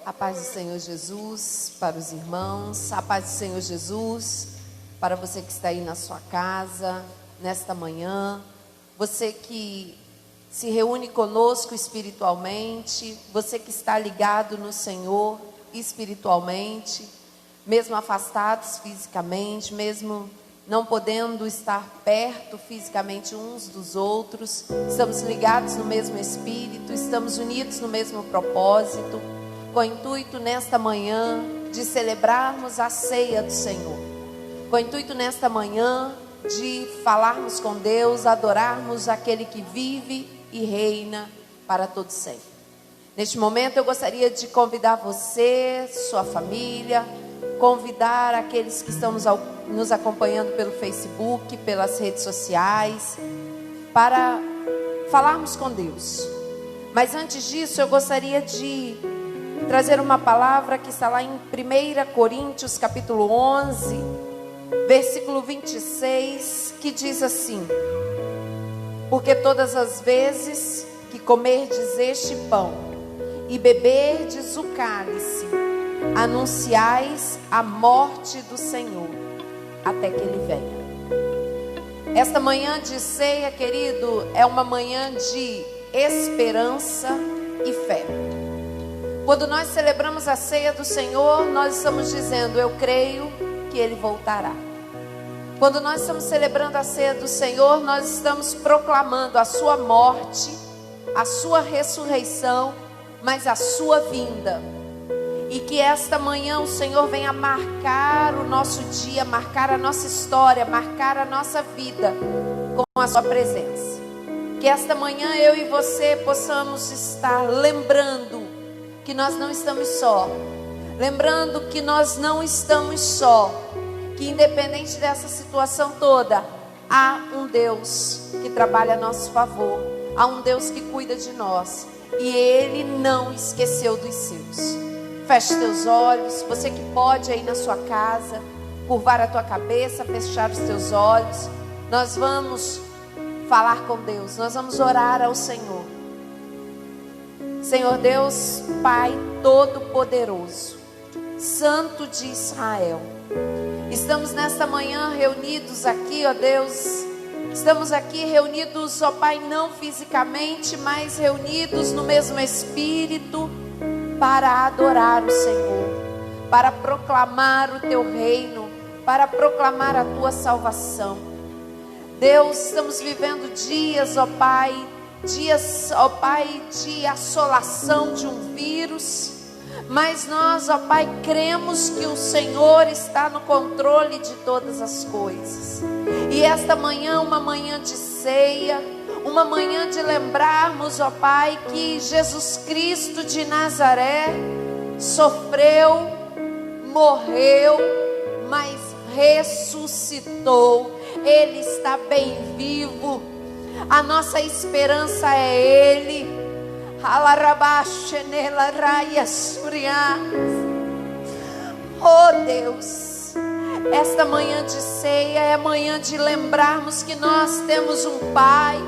A paz do Senhor Jesus para os irmãos, a paz do Senhor Jesus para você que está aí na sua casa, nesta manhã, você que se reúne conosco espiritualmente, você que está ligado no Senhor espiritualmente, mesmo afastados fisicamente, mesmo não podendo estar perto fisicamente uns dos outros, estamos ligados no mesmo Espírito, estamos unidos no mesmo propósito, com o intuito nesta manhã de celebrarmos a ceia do Senhor, com o intuito nesta manhã de falarmos com Deus, adorarmos aquele que vive e reina para todo sempre. Neste momento eu gostaria de convidar você, sua família, convidar aqueles que estão nos acompanhando pelo Facebook, pelas redes sociais, para falarmos com Deus. Mas antes disso eu gostaria de trazer uma palavra que está lá em 1 Coríntios capítulo 11, versículo 26, que diz assim: porque todas as vezes que comerdes este pão e beberdes o cálice, anunciais a morte do Senhor, até que Ele venha. Esta manhã de ceia, querido, é uma manhã de esperança e fé. Quando nós celebramos a ceia do Senhor, nós estamos dizendo: eu creio que Ele voltará. Quando nós estamos celebrando a ceia do Senhor, nós estamos proclamando a sua morte, a sua ressurreição, mas a sua vinda. E que esta manhã o Senhor venha marcar o nosso dia, marcar a nossa história, marcar a nossa vida com a sua presença. Que esta manhã eu e você possamos estar lembrando que nós não estamos só, lembrando que nós não estamos só, que independente dessa situação toda, há um Deus que trabalha a nosso favor, há um Deus que cuida de nós, e Ele não esqueceu dos seus. Feche teus olhos, você que pode aí na sua casa, curvar a tua cabeça, fechar os teus olhos. Nós vamos falar com Deus, nós vamos orar ao Senhor. Senhor Deus, Pai Todo-Poderoso, Santo de Israel, estamos nesta manhã reunidos aqui, ó Deus, estamos aqui reunidos, ó Pai, não fisicamente, mas reunidos no mesmo Espírito, para adorar o Senhor, para proclamar o Teu reino, para proclamar a Tua salvação. Deus, estamos vivendo dias, ó Pai, de assolação de um vírus, mas nós, ó Pai, cremos que o Senhor está no controle de todas as coisas. E esta manhã, uma manhã de ceia, uma manhã de lembrarmos, ó Pai, que Jesus Cristo de Nazaré sofreu, morreu, mas ressuscitou. Ele está bem vivo. A nossa esperança é Ele. Oh Deus, esta manhã de ceia é manhã de lembrarmos que nós temos um Pai,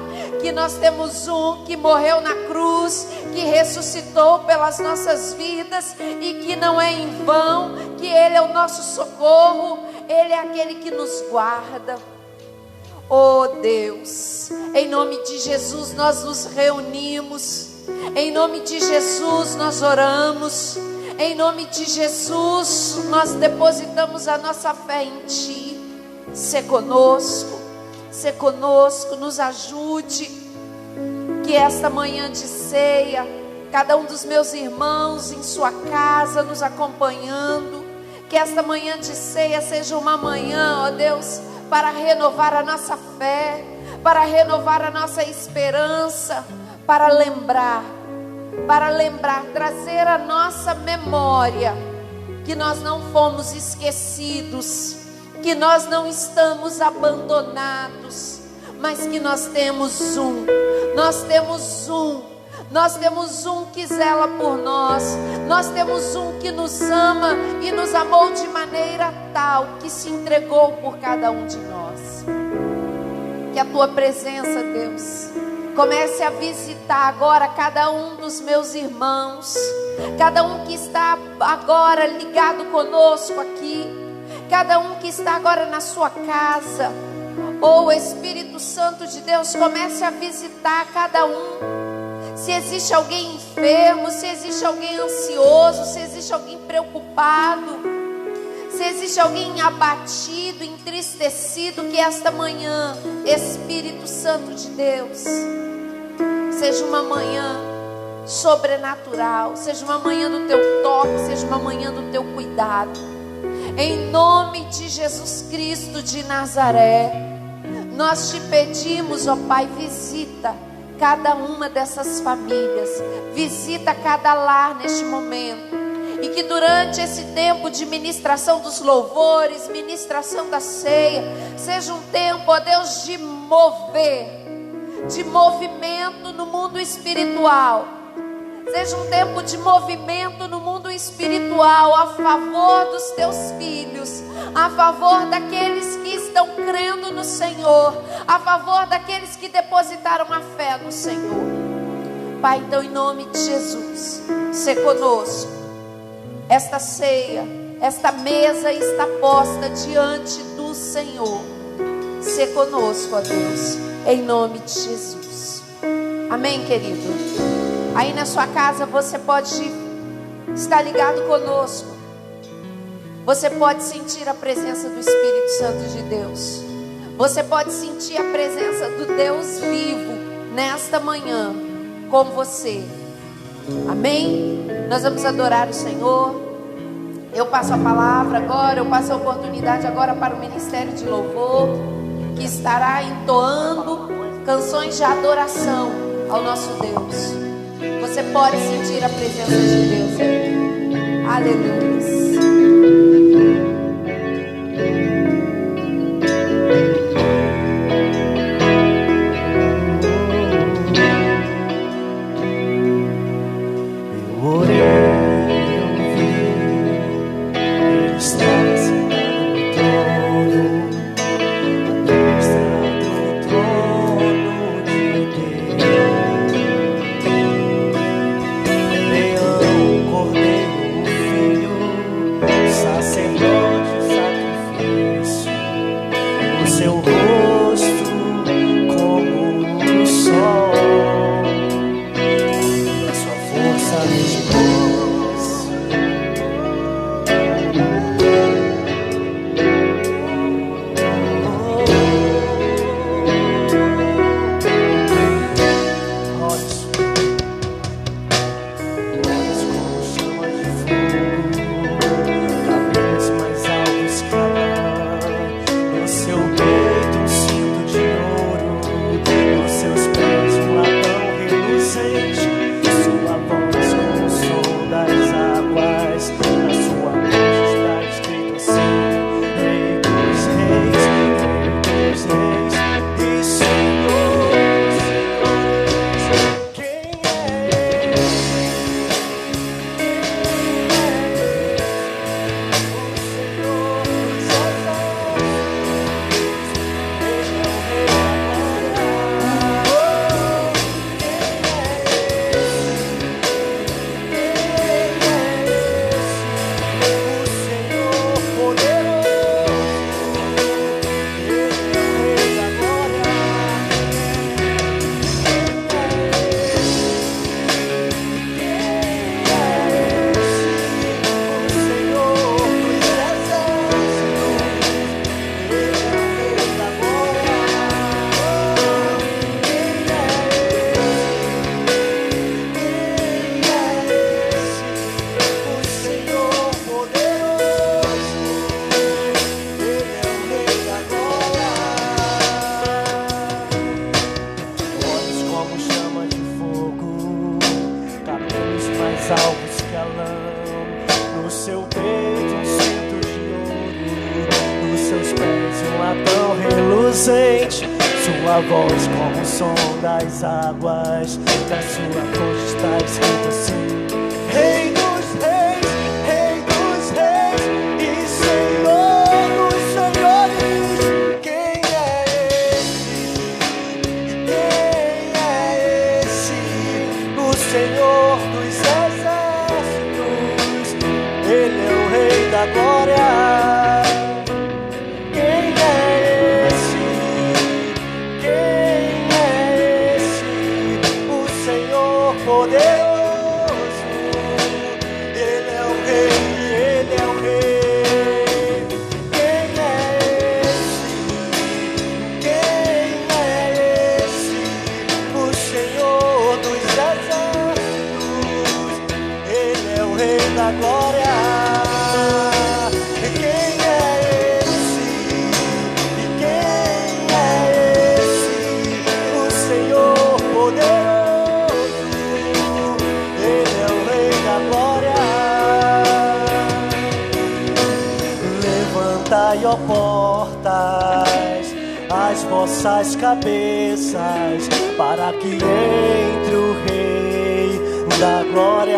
que nós temos um que morreu na cruz, que ressuscitou pelas nossas vidas e que não é em vão, que Ele é o nosso socorro, Ele é aquele que nos guarda. Oh Deus, em nome de Jesus nós nos reunimos, em nome de Jesus nós oramos, em nome de Jesus nós depositamos a nossa fé em Ti. Sê conosco, nos ajude, que esta manhã de ceia, cada um dos meus irmãos em sua casa nos acompanhando, que esta manhã de ceia seja uma manhã, ó Deus, para renovar a nossa fé, para renovar a nossa esperança, para lembrar, trazer à nossa memória que nós não fomos esquecidos, que nós não estamos abandonados, mas que nós temos um que zela por nós, nós temos um que nos ama e nos amou de maneira tal que se entregou por cada um de nós. Que a Tua presença, Deus, Comece a visitar agora cada um dos meus irmãos, cada um que está agora ligado conosco aqui, cada um que está agora na sua casa. Oh, Espírito Santo de Deus, comece a visitar cada um. Se existe alguém enfermo, se existe alguém ansioso, se existe alguém preocupado, se existe alguém abatido, entristecido, que esta manhã, Espírito Santo de Deus, seja uma manhã sobrenatural, seja uma manhã do teu toque, seja uma manhã do teu cuidado. Em nome de Jesus Cristo de Nazaré, nós te pedimos, ó Pai, visita cada uma dessas famílias, visita cada lar neste momento, e que durante esse tempo de ministração dos louvores, ministração da ceia, seja um tempo, ó Deus, de mover, de movimento no mundo espiritual. Seja um tempo de movimento no mundo espiritual a favor dos teus filhos, a favor daqueles que estão crendo no Senhor, a favor daqueles que depositaram a fé no Senhor. Pai, então em nome de Jesus, sê conosco. Esta ceia, esta mesa está posta diante do Senhor. Sê conosco, ó Deus, em nome de Jesus. Amém, querido? Aí na sua casa você pode estar ligado conosco. Você pode sentir a presença do Espírito Santo de Deus. Você pode sentir a presença do Deus vivo nesta manhã com você. Amém? Nós vamos adorar o Senhor. Eu passo a palavra agora, eu passo a oportunidade agora para o Ministério de Louvor, que estará entoando canções de adoração ao nosso Deus. Você pode sentir a presença de Deus aí. Aleluia. Sua voz como o som das águas, da sua voz está escrito assim: Rei dos reis, Rei dos reis e Senhor dos senhores. Quem é esse? Quem é Senhor dos exércitos, Ele é o Rei da glória. Quem é esse? Quem é esse? O Senhor poderoso, Ele é o Rei, Ele é o Rei. Quem é esse? Quem é esse? O Senhor dos exércitos, Ele é o Rei da glória. Quem é esse? E quem é esse? O Senhor poderoso, Ele é o Rei da glória. Levantai, ó portas, as vossas cabeças, para que entre o Rei da glória.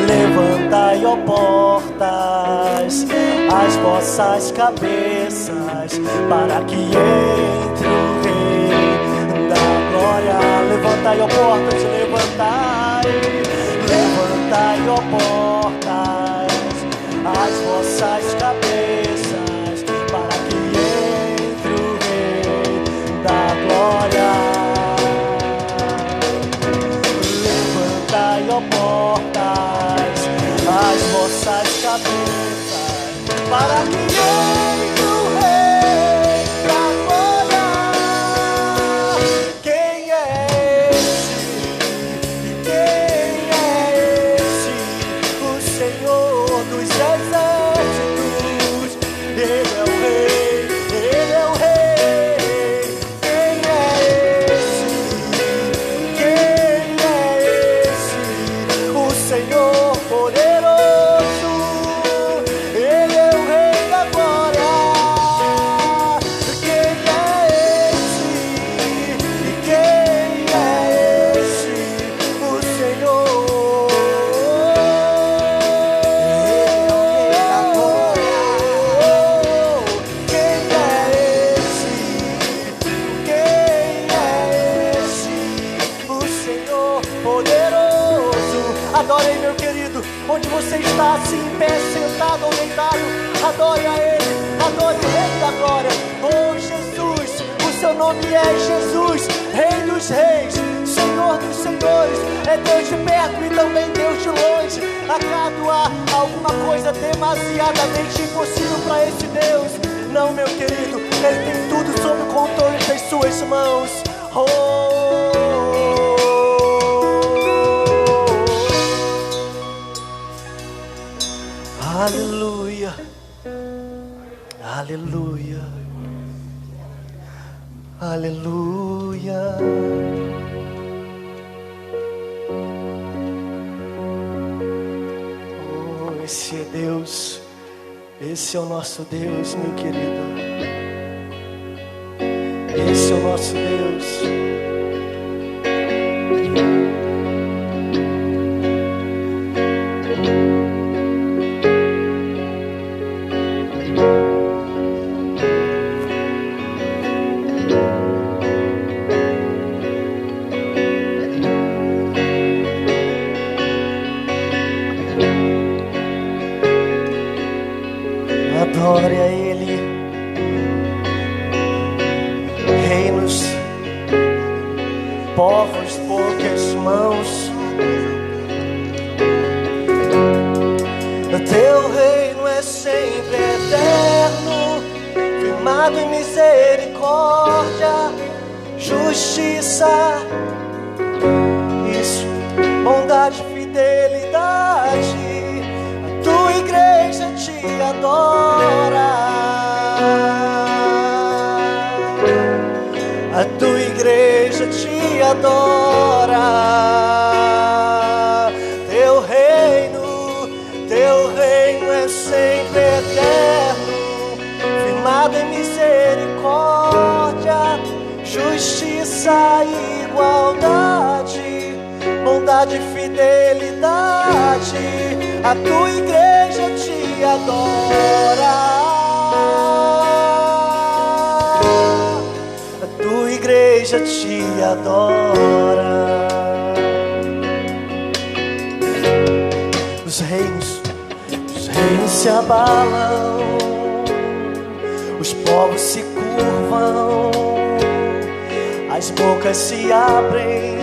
Levantai, ó portas, as vossas cabeças, para que entre o Rei da glória. Levantai, ó portas, levantai, levantai, ó portas, as vossas cabeças, para que entre o Rei da glória. Levantai, ó portas, as vossas cabeças, para que entre o Rei da glória. Quem é esse? E quem é esse? O Senhor dos exércitos, Ele é o Rei, Ele é o Rei. Quem é esse? Quem é esse? O Senhor poderoso, Ele é o Rei da glória. Quem é esse? E quem é esse? O Senhor, Ele é o Rei da glória. Quem é esse? Quem é esse? O Senhor poderoso. Adore aí, meu querido, onde você está, se em pé, sentado ou deitado. Adore a Ele, adore o Rei da glória. Oh Jesus, o seu nome é Jesus, Rei dos reis, Senhor dos senhores. É Deus de perto e também Deus de longe. Acaso há alguma coisa demasiadamente impossível para esse Deus? Não, meu querido, Ele tem tudo sob o controle das suas mãos. Aleluia, aleluia, aleluia. Oh, esse é Deus, esse é o nosso Deus, meu querido. Esse é o nosso Deus. Adore a Ele, reinos, povos, poucas mãos. O teu reino é sempre eterno, firmado em misericórdia, justiça, isso, bondade, fidelidade. A tua igreja te adora, a tua igreja te adora. Teu reino é sempre eterno, firmado em misericórdia, justiça e igualdade, bondade e fidelidade. A tua igreja te adora, a tua igreja igreja te adora. Os reinos se abalam, os povos se curvam, as bocas se abrem,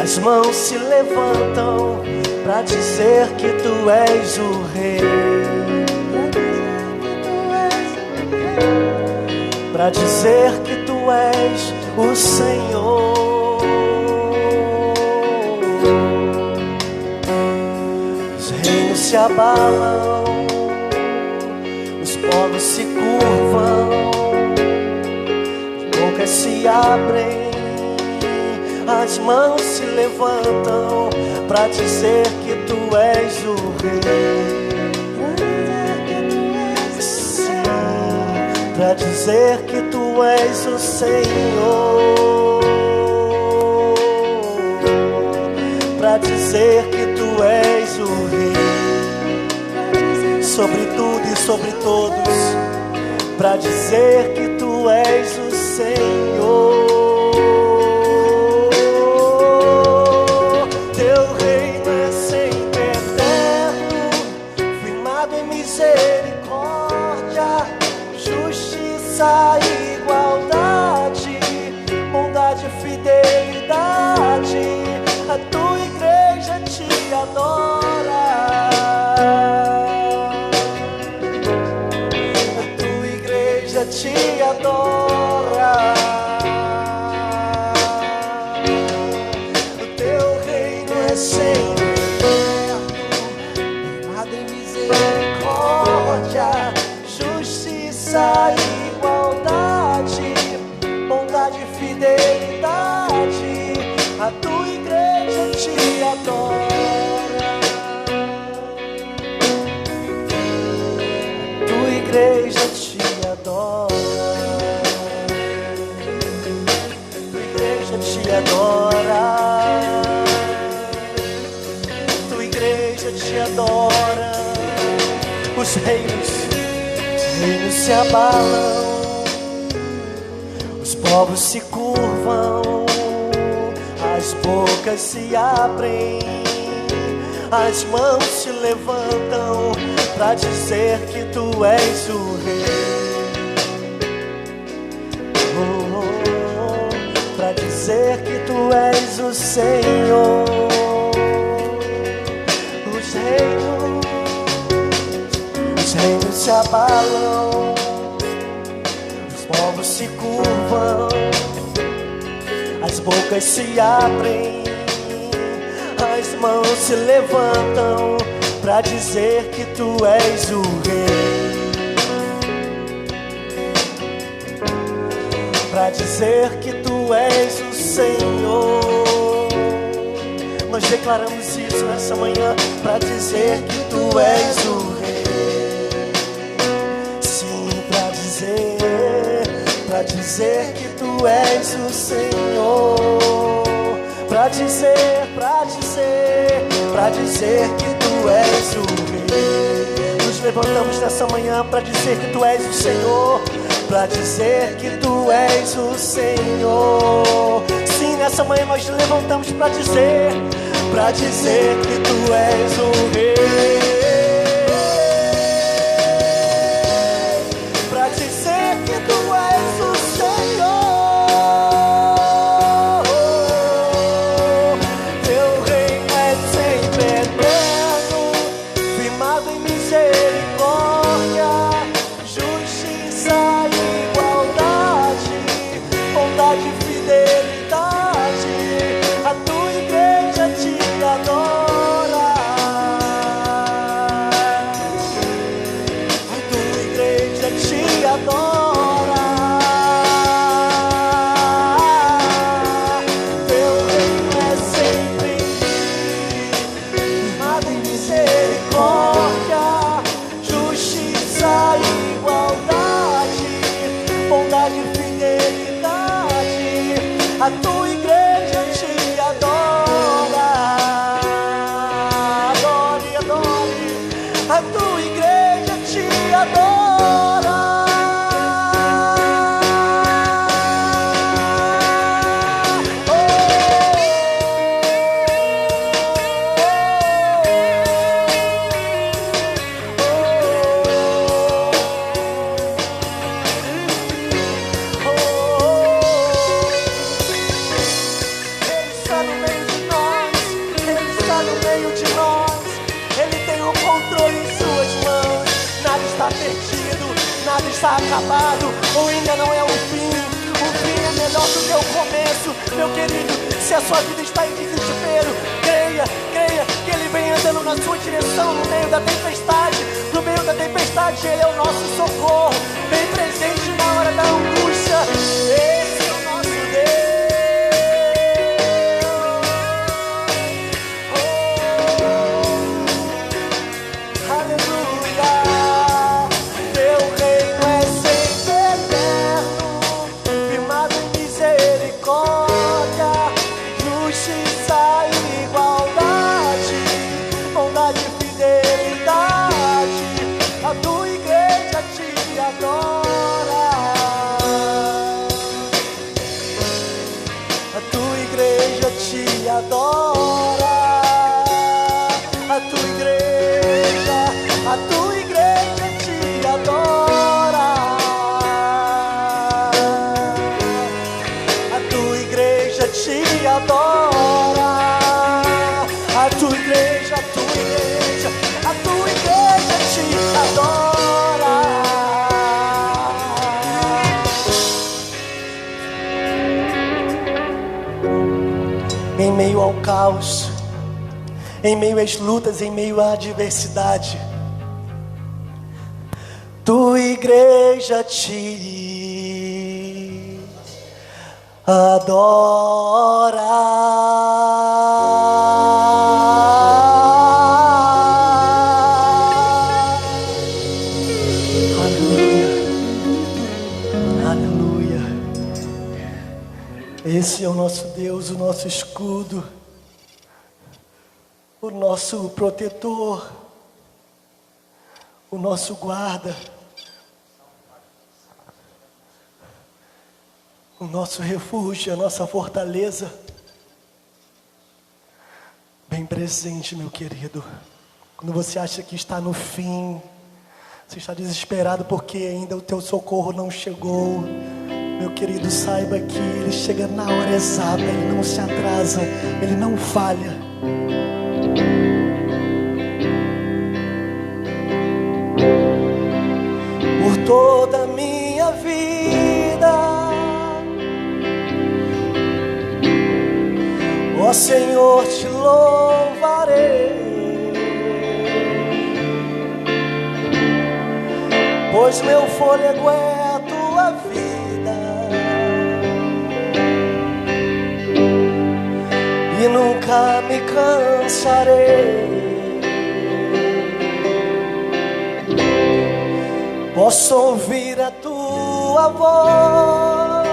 as mãos se levantam pra dizer que tu és o rei, pra dizer que tu és o Senhor. Os reinos se abalam, os povos se curvam, as bocas se abrem, as mãos se levantam pra dizer que tu és o rei. Sim, pra dizer que tu és o Senhor, pra dizer que tu és o rei, sobre tudo e sobre todos, pra dizer que tu és o Senhor. Igualdade, bondade, fidelidade, a tua igreja te adora, a tua igreja te adora. O teu reino é sempre eterno, firmado em misericórdia, justiça e bondade e fidelidade, a tua igreja te adora, a tua igreja te adora, a tua igreja te adora, a tua igreja te adora. Os reinos se abalam, os povos se curvam, as bocas se abrem, as mãos se levantam pra dizer que tu és o rei, pra dizer que tu és o Senhor. Os reinos se abalam, os povos se curvam, as bocas se abrem, as mãos se levantam pra dizer que tu és o rei, pra dizer que tu és o Senhor. Nós declaramos isso nessa manhã, pra dizer que tu és o rei. Pra dizer que tu és o Senhor, pra dizer que tu és o rei. Nos levantamos nessa manhã pra dizer que tu és o Senhor, pra dizer que tu és o Senhor. Sim, nessa manhã nós levantamos pra dizer que tu és o rei. A tua igreja te adora, adore, adore. A tua igreja te adora. está acabado ou ainda não é o fim. O fim é melhor do que o começo. Meu querido, se a sua vida está em desespero, creia que Ele vem andando na sua direção no meio da tempestade. No meio da tempestade Ele é o nosso socorro, bem presente na hora da angústia. Esse é o nosso Deus. Em meio ao caos, em meio às lutas, em meio à adversidade, tua igreja te adora. Esse é o nosso Deus, o nosso escudo, o nosso protetor, o nosso guarda, o nosso refúgio, a nossa fortaleza. Bem presente, meu querido. Quando você acha que está no fim, você está desesperado porque ainda o teu socorro não chegou. Meu querido, saiba que Ele chega na hora exata, Ele não se atrasa, Ele não falha. Por toda a minha vida, ó Senhor, te louvarei, pois meu fôlego é a tua vida. E nunca me cansarei. Posso ouvir a tua voz,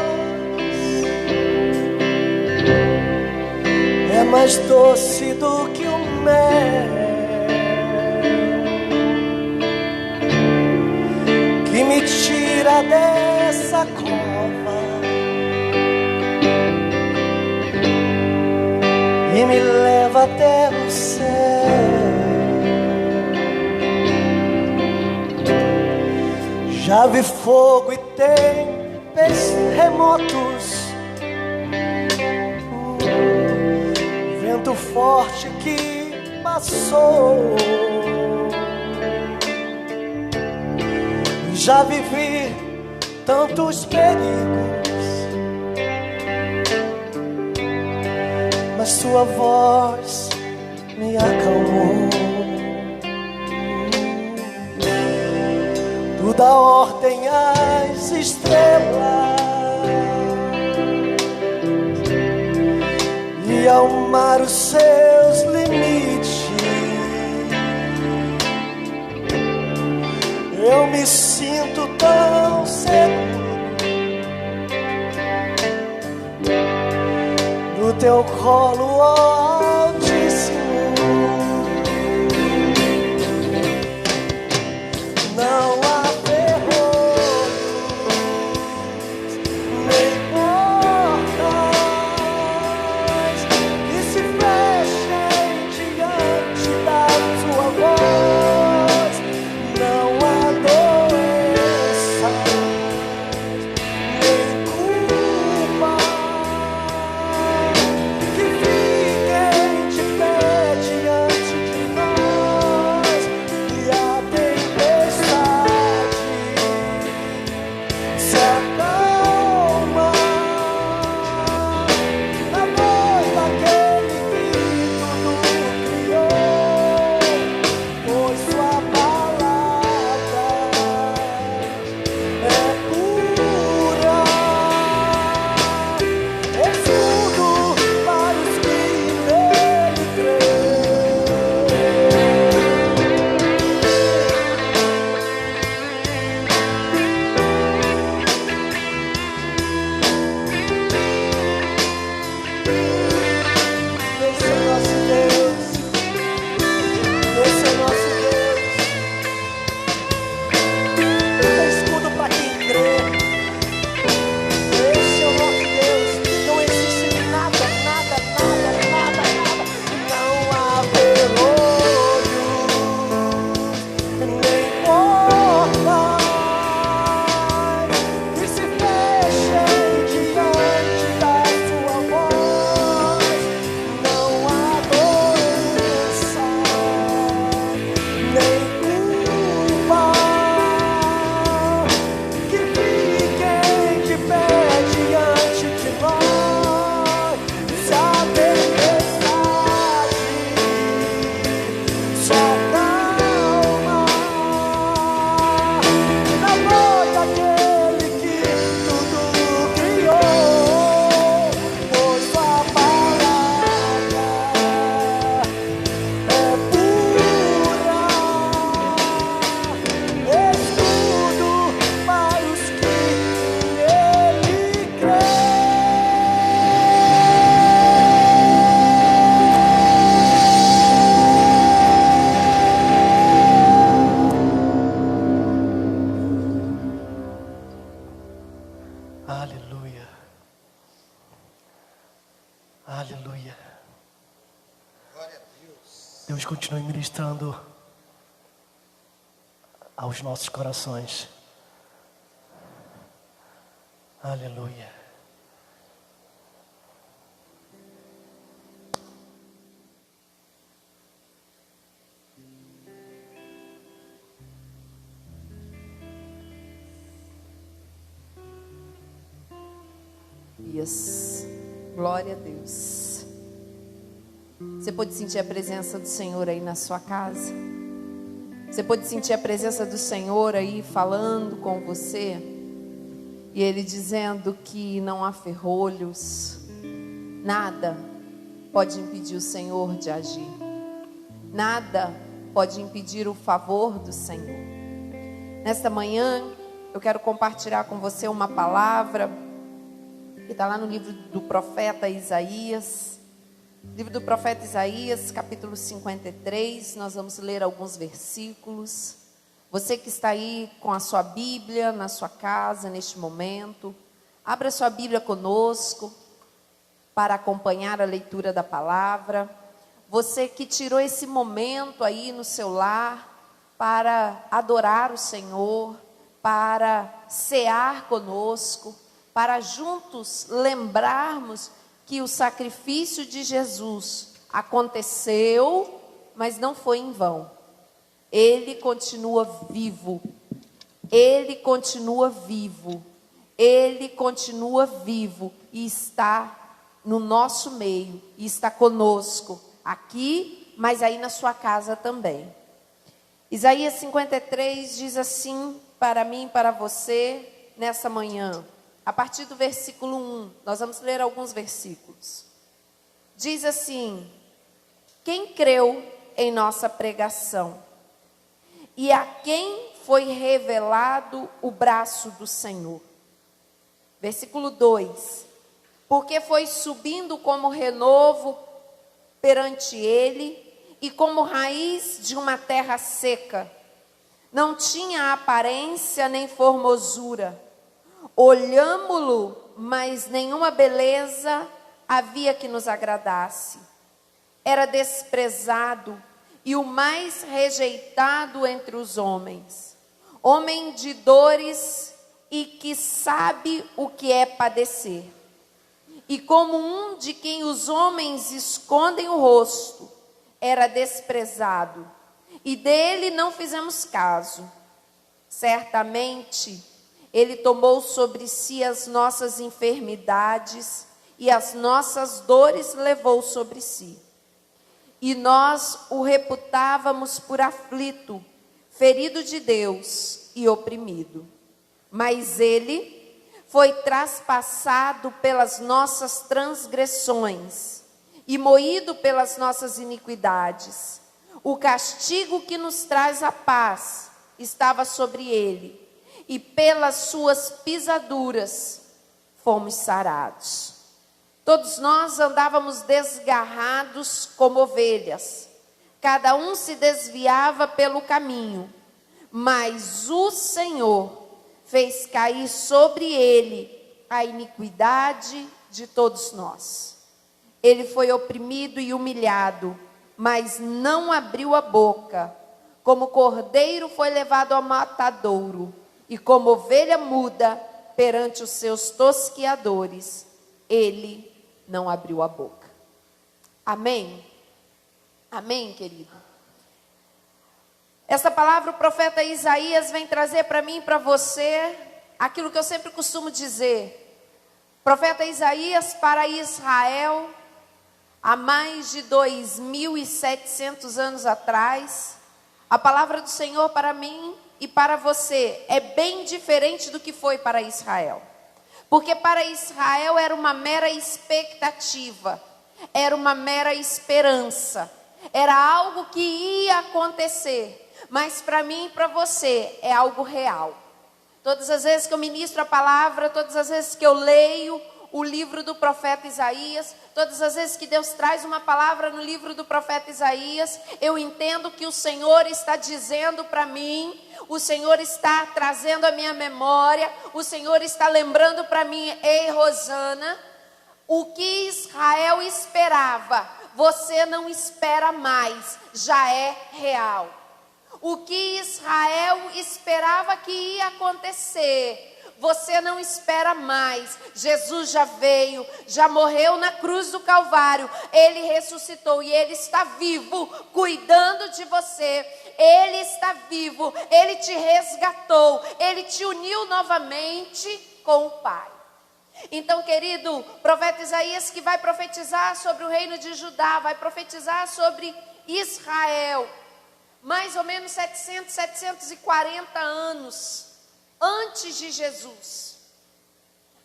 é mais doce do que o mel, que me tira dessa cova e me leva até o céu. Já vi fogo e terremotos, vento forte que passou. Já vivi tantos perigos, mas sua voz me acalmou. Tu dá ordem às estrelas e ao mar os seus limites. Eu me sinto tão seguro no teu colo, ó Altíssimo. Não há ferrolhos nem portas que se fechem diante da tua voz. Não há doença nem culpa que fique Aleluia. Aleluia. Glória a Deus. Deus continue ministrando aos nossos corações. Aleluia. Glória a Deus. Você pode sentir a presença do Senhor aí na sua casa? Você pode sentir a presença do Senhor aí falando com você? E Ele dizendo que não há ferrolhos, nada pode impedir o Senhor de agir, nada pode impedir o favor do Senhor. Nesta manhã, eu quero compartilhar com você uma palavra que está lá no livro do profeta Isaías. Livro do profeta Isaías, capítulo 53. Nós vamos ler alguns versículos. Você que está aí com a sua Bíblia na sua casa neste momento, abra sua Bíblia conosco para acompanhar a leitura da palavra. Você que tirou esse momento aí no seu lar para adorar o Senhor, para cear conosco, para juntos lembrarmos que o sacrifício de Jesus aconteceu, mas não foi em vão. Ele continua vivo. Ele continua vivo. Ele continua vivo e está no nosso meio e está conosco aqui, mas aí na sua casa também. Isaías 53 diz assim para mim e para você nessa manhã. A partir do versículo 1, nós vamos ler alguns versículos. Diz assim: quem creu em nossa pregação? E a quem foi revelado o braço do Senhor? Versículo 2: porque foi subindo como renovo perante ele, e como raiz de uma terra seca. Não tinha aparência nem formosura. Olhámo-lo, mas nenhuma beleza havia que nos agradasse. Era desprezado e o mais rejeitado entre os homens. Homem de dores e que sabe o que é padecer. E como um de quem os homens escondem o rosto, era desprezado. E dele não fizemos caso. Certamente, ele tomou sobre si as nossas enfermidades e as nossas dores levou sobre si. E nós o reputávamos por aflito, ferido de Deus e oprimido. Mas ele foi traspassado pelas nossas transgressões e moído pelas nossas iniquidades. O castigo que nos traz a paz estava sobre ele, e pelas suas pisaduras fomos sarados. Todos nós andávamos desgarrados como ovelhas, cada um se desviava pelo caminho, mas o Senhor fez cair sobre ele a iniquidade de todos nós. Ele foi oprimido e humilhado, mas não abriu a boca. Como cordeiro foi levado ao matadouro, e como ovelha muda perante os seus tosquiadores, ele não abriu a boca. Amém? Amém, querido? Essa palavra o profeta Isaías vem trazer para mim e para você aquilo que eu sempre costumo dizer. Profeta Isaías para Israel, há mais de 2.700 anos atrás, a palavra do Senhor para mim e para você é bem diferente do que foi para Israel. Porque para Israel era uma mera expectativa, era uma mera esperança, era algo que ia acontecer. Mas para mim e para você é algo real. Todas as vezes que eu ministro a palavra, todas as vezes que eu leio o livro do profeta Isaías. Todas as vezes que Deus traz uma palavra no livro do profeta Isaías, eu entendo que o Senhor está dizendo para mim, o Senhor está trazendo a minha memória, o Senhor está lembrando para mim: ei, Rosana, o que Israel esperava, você não espera mais, já é real. O que Israel esperava que ia acontecer, você não espera mais. Jesus já veio, já morreu na cruz do Calvário, Ele ressuscitou e Ele está vivo, cuidando de você. Ele está vivo, Ele te resgatou, Ele te uniu novamente com o Pai. Então, querido, profeta Isaías, que vai profetizar sobre o reino de Judá, vai profetizar sobre Israel, mais ou menos 740 anos antes de Jesus.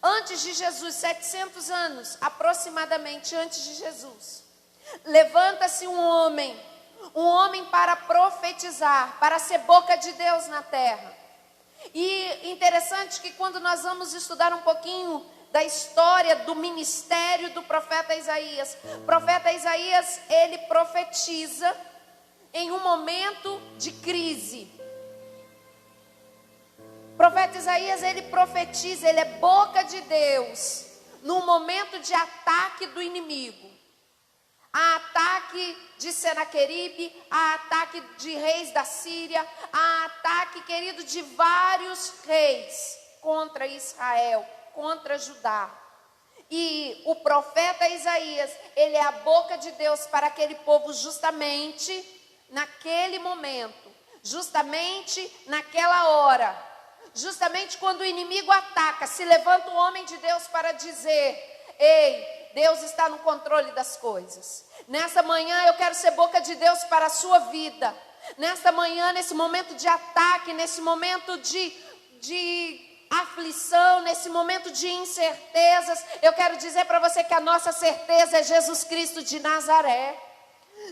Antes de Jesus, 700 anos aproximadamente antes de Jesus. Levanta-se um homem para profetizar, para ser boca de Deus na terra. E interessante que quando nós vamos estudar um pouquinho da história do ministério do profeta Isaías, o profeta Isaías, ele profetiza em um momento de crise. O profeta Isaías, ele profetiza, ele é boca de Deus num momento de ataque do inimigo. Há ataque de Senaqueribe, há ataque de reis da Síria, há ataque, querido, de vários reis contra Israel, contra Judá. E o profeta Isaías, ele é a boca de Deus para aquele povo justamente naquele momento, justamente naquela hora, justamente quando o inimigo ataca, se levanta o homem de Deus para dizer: ei, Deus está no controle das coisas. Nessa manhã eu quero ser boca de Deus para a sua vida. Nessa manhã, nesse momento de ataque, nesse momento de aflição, nesse momento de incertezas, eu quero dizer para você que a nossa certeza é Jesus Cristo de Nazaré.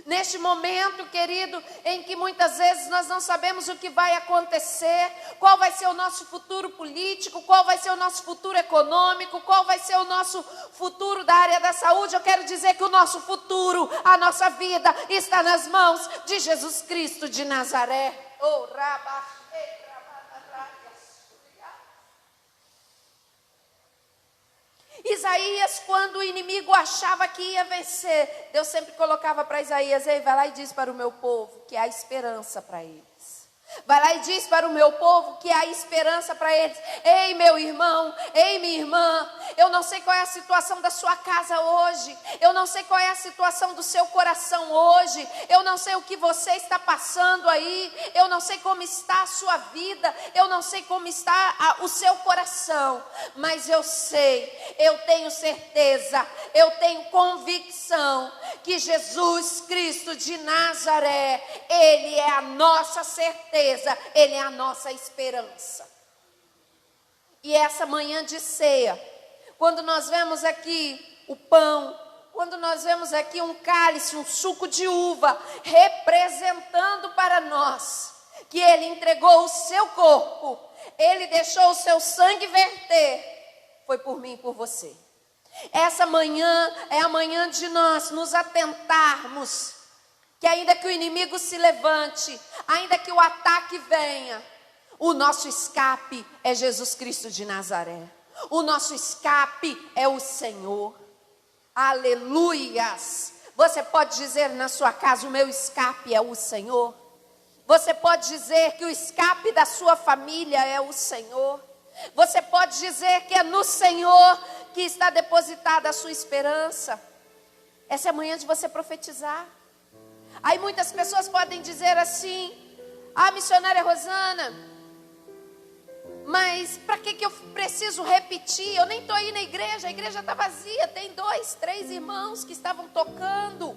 Neste momento, querido, em que muitas vezes nós não sabemos o que vai acontecer, qual vai ser o nosso futuro político, qual vai ser o nosso futuro econômico, qual vai ser o nosso futuro da área da saúde, eu quero dizer que o nosso futuro, a nossa vida está nas mãos de Jesus Cristo de Nazaré. Oh, Isaías, quando o inimigo achava que ia vencer, Deus sempre colocava para Isaías: ei, vai lá e diz para o meu povo que há esperança para eles. Vai lá e diz para o meu povo que há esperança para eles. Ei, meu irmão, ei, minha irmã, eu não sei qual é a situação da sua casa hoje, eu não sei qual é a situação do seu coração hoje, eu não sei o que você está passando aí, eu não sei como está a sua vida, eu não sei como está o seu coração, mas eu sei, eu tenho certeza, eu tenho convicção que Jesus Cristo de Nazaré, Ele é a nossa certeza, Ele é a nossa esperança. E essa manhã de ceia, quando nós vemos aqui o pão, quando nós vemos aqui um cálice, um suco de uva, representando para nós que Ele entregou o seu corpo, Ele deixou o seu sangue verter, foi por mim e por você. Essa manhã é a manhã de nós nos atentarmos, que ainda que o inimigo se levante, ainda que o ataque venha, o nosso escape é Jesus Cristo de Nazaré. O nosso escape é o Senhor. Aleluias! Você pode dizer na sua casa: o meu escape é o Senhor. Você pode dizer que o escape da sua família é o Senhor. Você pode dizer que é no Senhor que está depositada a sua esperança. Essa é a manhã de você profetizar. Aí muitas pessoas podem dizer assim: ah, missionária Rosana, mas para que eu preciso repetir? Eu nem estou aí na igreja, a igreja está vazia, tem 2, 3 irmãos que estavam tocando,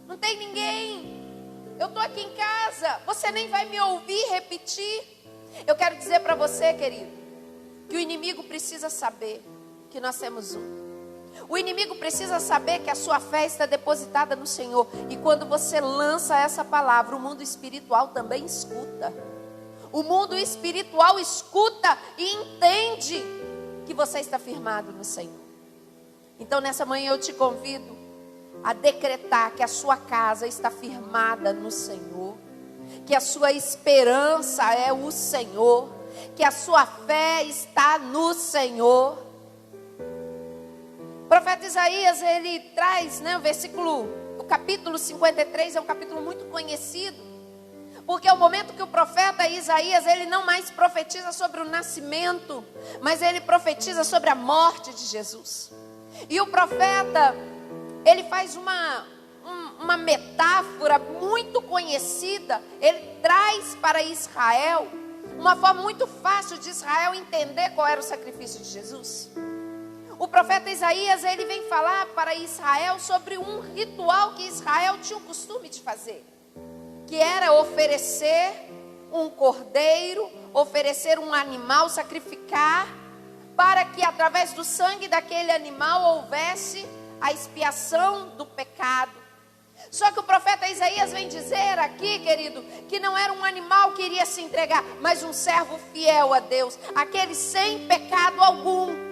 não tem ninguém, eu estou aqui em casa, você nem vai me ouvir repetir. Eu quero dizer para você, querido, que o inimigo precisa saber que nós temos um. O inimigo precisa saber que a sua fé está depositada no Senhor. E quando você lança essa palavra, o mundo espiritual também escuta. O mundo espiritual escuta e entende que você está firmado no Senhor. Então nessa manhã eu te convido a decretar que a sua casa está firmada no Senhor, que a sua esperança é o Senhor, que a sua fé está no Senhor. O profeta Isaías, ele traz, o capítulo 53 é um capítulo muito conhecido, porque é o momento que o profeta Isaías, ele não mais profetiza sobre o nascimento, mas ele profetiza sobre a morte de Jesus. E o profeta, ele faz uma metáfora muito conhecida, ele traz para Israel uma forma muito fácil de Israel entender qual era o sacrifício de Jesus. O profeta Isaías, ele vem falar para Israel sobre um ritual que Israel tinha o costume de fazer, que era oferecer um cordeiro, oferecer um animal, sacrificar, para que através do sangue daquele animal houvesse a expiação do pecado. Só que o profeta Isaías vem dizer aqui, querido, que não era um animal que iria se entregar, mas um servo fiel a Deus, aquele sem pecado algum,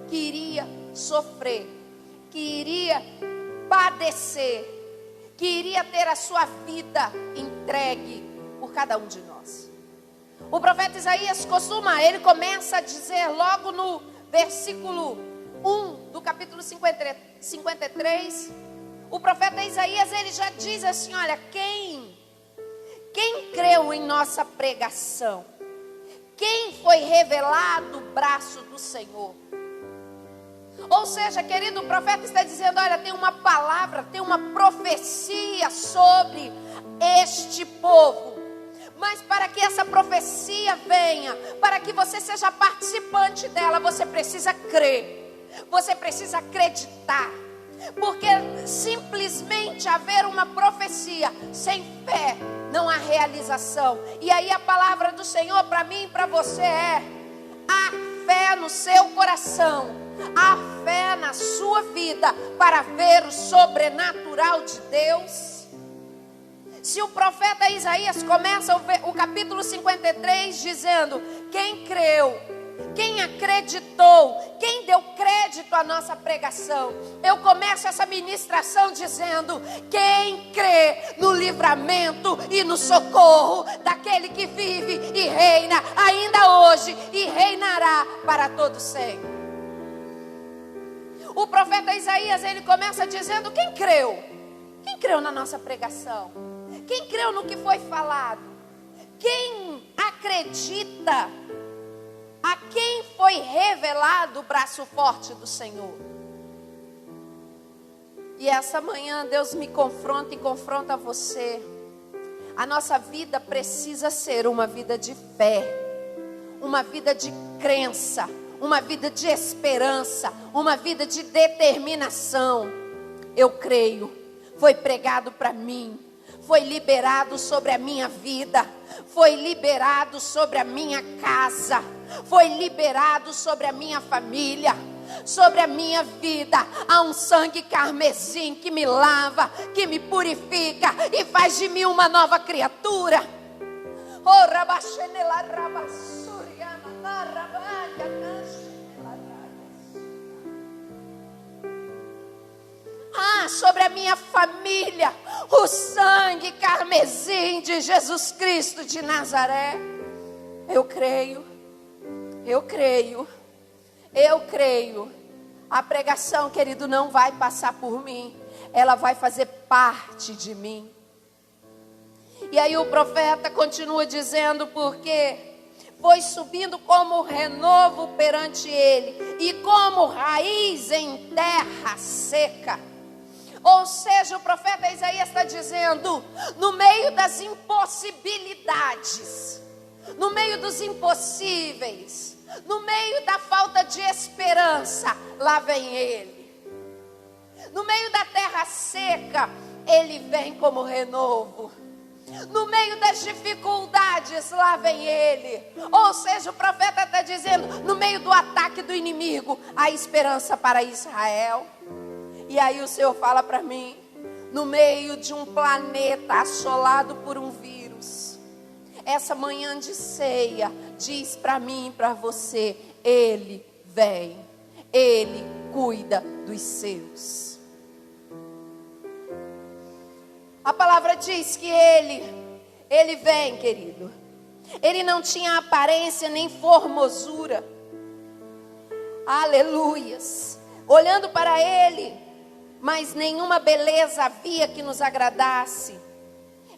que iria sofrer, que iria padecer, que iria ter a sua vida entregue por cada um de nós. O profeta Isaías ele começa a dizer logo no versículo 1 do capítulo 53, o profeta Isaías, ele já diz assim, olha, quem creu em nossa pregação? Quem foi revelado o braço do Senhor? Ou seja, querido, o profeta está dizendo, olha, tem uma palavra, tem uma profecia sobre este povo. Mas para que essa profecia venha, para que você seja participante dela, você precisa crer, você precisa acreditar. Porque simplesmente haver uma profecia sem fé, não há realização. E aí a palavra do Senhor para mim e para você é: há fé no seu coração, há fé na sua vida para ver o sobrenatural de Deus. Se o profeta Isaías começa o capítulo 53 dizendo: quem creu, quem acreditou, quem deu crédito à nossa pregação, eu começo essa ministração dizendo: quem crê no livramento e no socorro daquele que vive e reina ainda hoje e reinará para todo sempre. O profeta Isaías, ele começa dizendo: quem creu? Quem creu na nossa pregação? Quem creu no que foi falado? Quem acredita? A quem foi revelado o braço forte do Senhor? E essa manhã Deus me confronta e confronta você. A nossa vida precisa ser uma vida de fé, uma vida de crença, uma vida de esperança, uma vida de determinação. Eu creio, foi pregado para mim, foi liberado sobre a minha vida, foi liberado sobre a minha casa, foi liberado sobre a minha família, sobre a minha vida. Há um sangue carmesim que me lava, que me purifica e faz de mim uma nova criatura. Oh, rabachenela rabassuriana na rabalha. Sobre a minha família, o sangue carmesim de Jesus Cristo de Nazaré. Eu creio, eu creio, eu creio. A pregação, querido, não vai passar por mim, ela vai fazer parte de mim. E aí o profeta continua dizendo: porque foi subindo como renovo perante ele, e como raiz em terra seca. Ou seja, o profeta Isaías está dizendo: no meio das impossibilidades, no meio dos impossíveis, no meio da falta de esperança, lá vem ele. No meio da terra seca, ele vem como renovo. No meio das dificuldades, lá vem ele. Ou seja, o profeta está dizendo: no meio do ataque do inimigo, há esperança para Israel. E aí o Senhor fala para mim: no meio de um planeta assolado por um vírus, essa manhã de ceia diz para mim e para você: ele vem. Ele cuida dos seus. A palavra diz que ele vem, querido. Ele não tinha aparência nem formosura. Aleluias. Olhando para ele, mas nenhuma beleza havia que nos agradasse.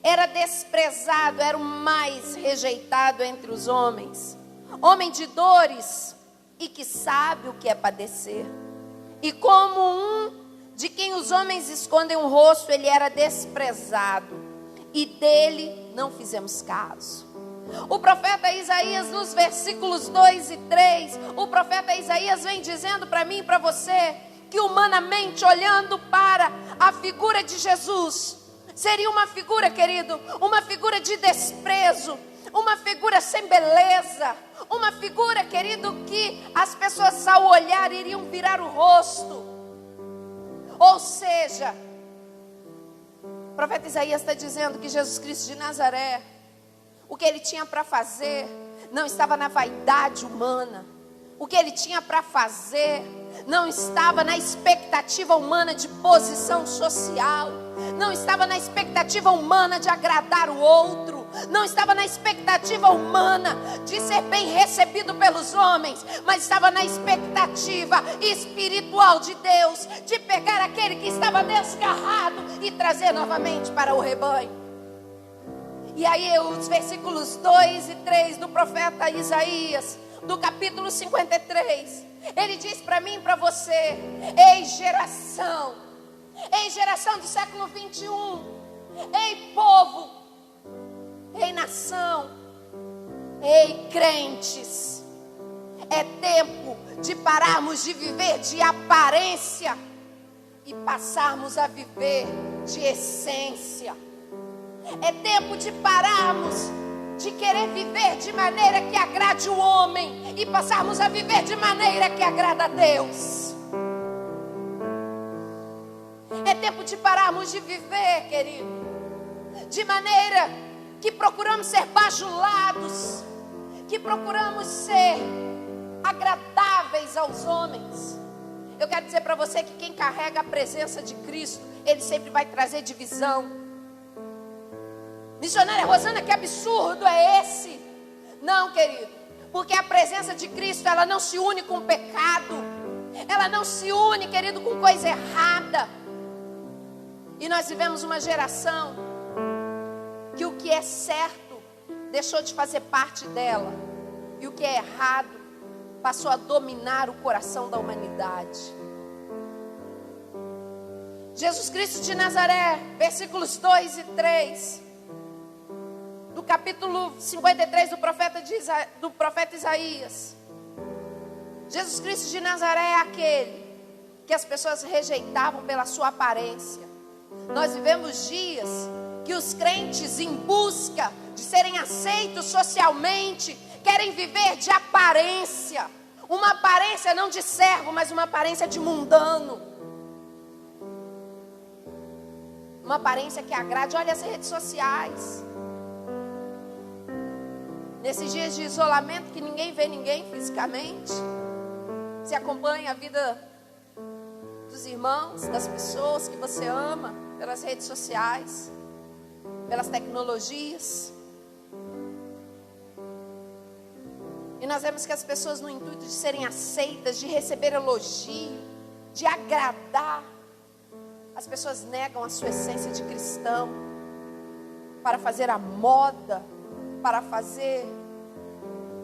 Era desprezado, era o mais rejeitado entre os homens. Homem de dores e que sabe o que é padecer. E como um de quem os homens escondem o rosto, ele era desprezado. E dele não fizemos caso. O profeta Isaías, nos versículos 2 e 3, o profeta Isaías vem dizendo para mim e para você que humanamente, olhando para a figura de Jesus, seria uma figura, querido, uma figura de desprezo, uma figura sem beleza, uma figura, querido, que as pessoas ao olhar iriam virar o rosto. Ou seja, o profeta Isaías está dizendo que Jesus Cristo de Nazaré, o que ele tinha para fazer não estava na vaidade humana. O que ele tinha para fazer não estava na expectativa humana de posição social. Não estava na expectativa humana de agradar o outro. Não estava na expectativa humana de ser bem recebido pelos homens. Mas estava na expectativa espiritual de Deus, de pegar aquele que estava desgarrado e trazer novamente para o rebanho. E aí os versículos 2 e 3 do profeta Isaías, do capítulo 53, ele diz para mim e para você: ei geração do século 21, ei povo, ei nação, ei crentes, é tempo de pararmos de viver de aparência e passarmos a viver de essência. É tempo de pararmos de querer viver de maneira que agrade o homem e passarmos a viver de maneira que agrada a Deus. É tempo de pararmos de viver, querido, de maneira que procuramos ser bajulados, que procuramos ser agradáveis aos homens. Eu quero dizer para você que quem carrega a presença de Cristo, ele sempre vai trazer divisão. Missionária Rosana, que absurdo é esse? Não, querido, porque a presença de Cristo, ela não se une com pecado, ela não se une, querido, com coisa errada. E nós vivemos uma geração que o que é certo deixou de fazer parte dela, e o que é errado passou a dominar o coração da humanidade. Jesus Cristo de Nazaré, versículos 2 e 3 do capítulo 53 do profeta Isaías. Jesus Cristo de Nazaré é aquele que as pessoas rejeitavam pela sua aparência. Nós vivemos dias que os crentes, em busca de serem aceitos socialmente, querem viver de aparência. Uma aparência não de servo, mas uma aparência de mundano. Uma aparência que agrade. Olha as redes sociais. Nesses dias de isolamento que ninguém vê ninguém fisicamente, se acompanha a vida dos irmãos, das pessoas que você ama, pelas redes sociais, pelas tecnologias. E nós vemos que as pessoas, no intuito de serem aceitas, de receber elogio, de agradar, as pessoas negam a sua essência de cristão para fazer a moda, para fazer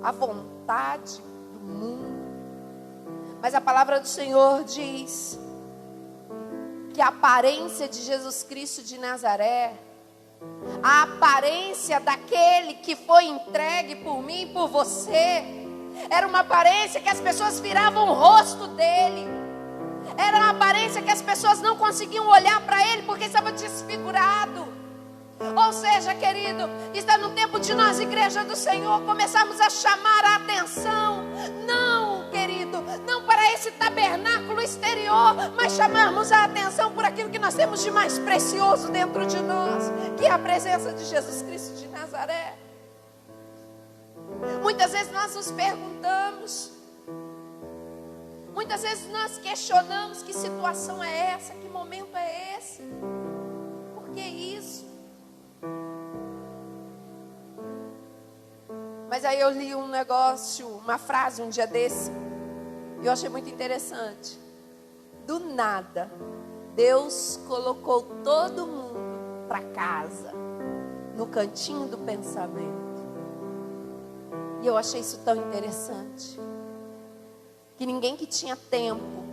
a vontade do mundo. Mas a palavra do Senhor diz que a aparência de Jesus Cristo de Nazaré, a aparência daquele que foi entregue por mim e por você, era uma aparência que as pessoas viravam o rosto dele. Era uma aparência que as pessoas não conseguiam olhar para ele porque estava desfigurado. Ou seja, querido, está no tempo de nós, igreja do Senhor, começarmos a chamar a atenção. Não, querido, não para esse tabernáculo exterior, mas chamarmos a atenção por aquilo que nós temos de mais precioso dentro de nós, que é a presença de Jesus Cristo de Nazaré. Muitas vezes nós nos perguntamos: Muitas vezes nós questionamos que situação é essa, que momento é esse. Por que isso? Mas aí eu li um negócio, uma frase um dia desse, e eu achei muito interessante. Do nada, Deus colocou todo mundo para casa, no cantinho do pensamento. E eu achei isso tão interessante. Que ninguém que tinha tempo,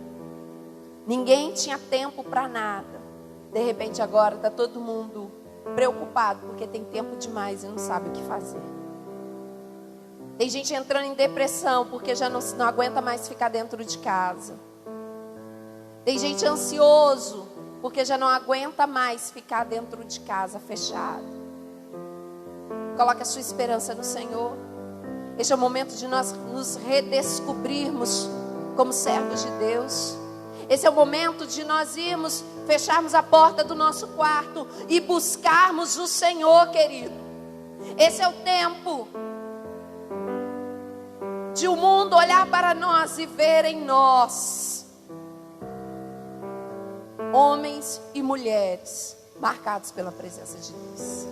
ninguém tinha tempo para nada. De repente agora está todo mundo preocupado, porque tem tempo demais e não sabe o que fazer. Tem gente entrando em depressão, porque já não aguenta mais ficar dentro de casa. Tem gente ansioso, porque já não aguenta mais ficar dentro de casa fechado. Coloque a sua esperança no Senhor. Este é o momento de nós nos redescobrirmos como servos de Deus. Esse é o momento de nós irmos, fecharmos a porta do nosso quarto e buscarmos o Senhor, querido. Esse é o tempo de o mundo olhar para nós e ver em nós homens e mulheres marcados pela presença de Deus.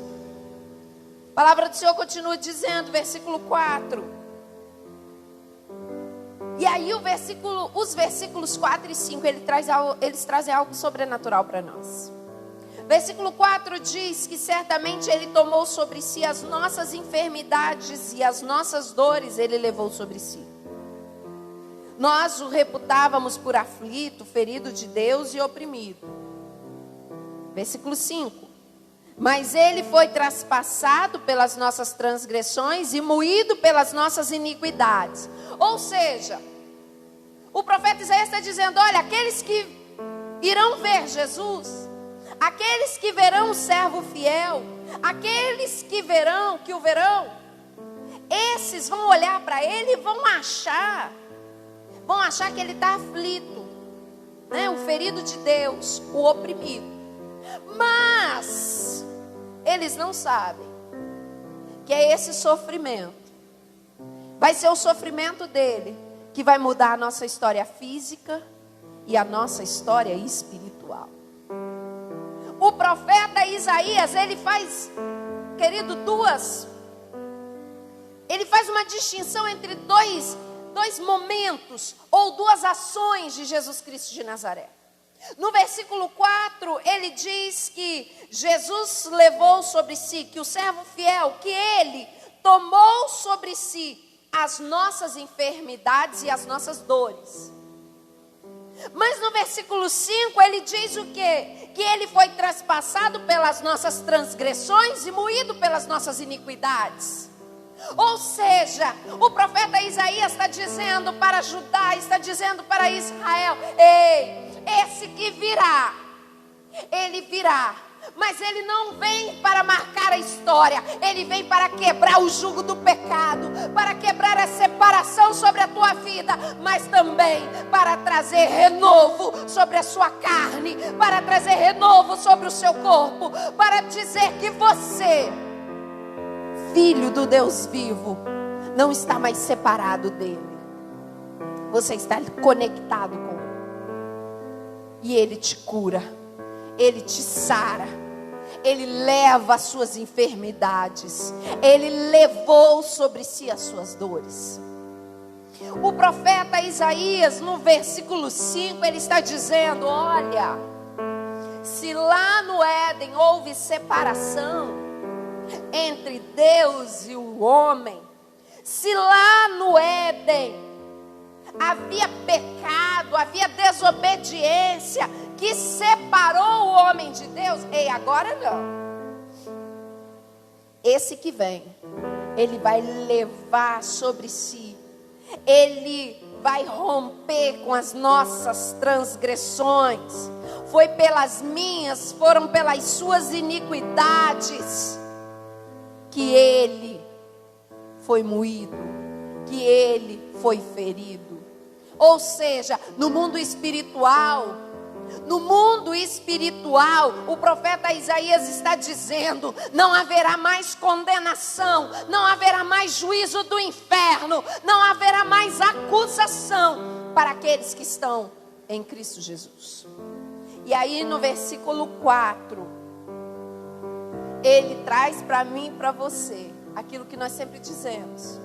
A palavra do Senhor continua dizendo, versículo 4. E aí os versículos 4 e 5, eles trazem algo sobrenatural para nós. Versículo 4 diz que certamente Ele tomou sobre si as nossas enfermidades e as nossas dores Ele levou sobre si. Nós o reputávamos por aflito, ferido de Deus e oprimido. Versículo 5. Mas Ele foi traspassado pelas nossas transgressões e moído pelas nossas iniquidades. Ou seja, o profeta Isaías está dizendo, olha, aqueles que irão ver Jesus, aqueles que verão o servo fiel, aqueles que o verão, esses vão olhar para Ele e vão achar que Ele está aflito, né? O ferido de Deus, o oprimido. Mas eles não sabem que é esse sofrimento, vai ser o sofrimento dele que vai mudar a nossa história física e a nossa história espiritual. O profeta Isaías, ele faz, querido, ele faz uma distinção entre dois momentos ou duas ações de Jesus Cristo de Nazaré. No versículo 4, ele diz que Jesus levou sobre si, que o servo fiel, que ele tomou sobre si as nossas enfermidades e as nossas dores. Mas no versículo 5 ele diz o quê? Que ele foi traspassado pelas nossas transgressões e moído pelas nossas iniquidades. Ou seja, o profeta Isaías está dizendo para Judá, está dizendo para Israel, ei, esse que virá, ele virá, mas ele não vem para marcar a história, ele vem para quebrar o jugo do pecado, para quebrar a separação sobre a tua vida, mas também para trazer renovo sobre a sua carne, para trazer renovo sobre o seu corpo, para dizer que você, filho do Deus vivo, não está mais separado dele, você está conectado com ele, e ele te cura, ele te sara, ele leva as suas enfermidades, ele levou sobre si as suas dores. O profeta Isaías, no versículo 5, ele está dizendo, olha, se lá no Éden houve separação entre Deus e o homem, se lá no Éden havia pecado, havia desobediência que separou o homem de Deus, ei, agora não. Esse que vem, ele vai levar sobre si, ele vai romper com as nossas transgressões. Foi pelas minhas, foram pelas suas iniquidades que ele foi moído, que ele foi ferido. Ou seja, no mundo espiritual, o profeta Isaías está dizendo, não haverá mais condenação, não haverá mais juízo do inferno, não haverá mais acusação para aqueles que estão em Cristo Jesus. E aí no versículo 4, ele traz para mim e para você aquilo que nós sempre dizemos,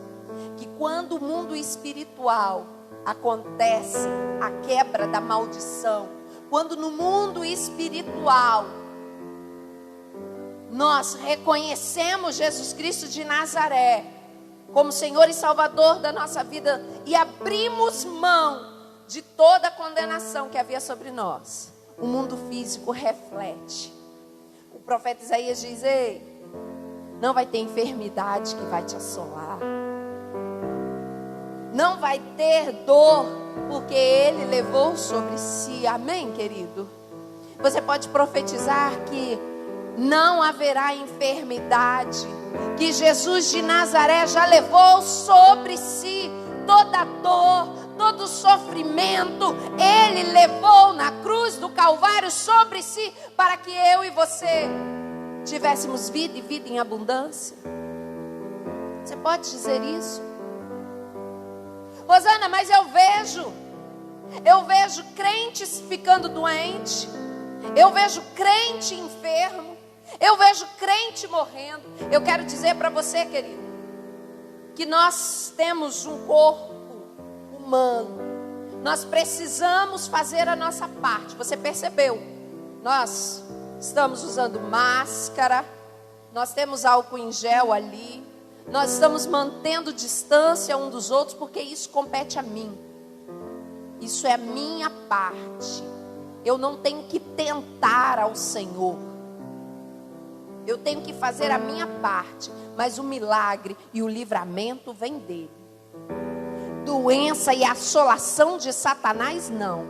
que quando o mundo espiritual acontece a quebra da maldição, quando no mundo espiritual nós reconhecemos Jesus Cristo de Nazaré como Senhor e Salvador da nossa vida e abrimos mão de toda a condenação que havia sobre nós, o mundo físico reflete. O profeta Isaías diz: ei, não vai ter enfermidade que vai te assolar, não vai ter dor, porque Ele levou sobre si. Amém, querido? Você pode profetizar que não haverá enfermidade, que Jesus de Nazaré já levou sobre si toda a dor, todo o sofrimento. Ele levou na cruz do Calvário sobre si, para que eu e você tivéssemos vida e vida em abundância. Você pode dizer isso? Rosana, mas eu vejo crentes ficando doentes, eu vejo crente enfermo, eu vejo crente morrendo. Eu quero dizer para você, querido, que nós temos um corpo humano, nós precisamos fazer a nossa parte. Você percebeu? Nós estamos usando máscara, nós temos álcool em gel ali, nós estamos mantendo distância um dos outros, porque isso compete a mim. Isso é a minha parte. Eu não tenho que tentar ao Senhor, eu tenho que fazer a minha parte, mas o milagre e o livramento vem dele. Doença e assolação de Satanás, não.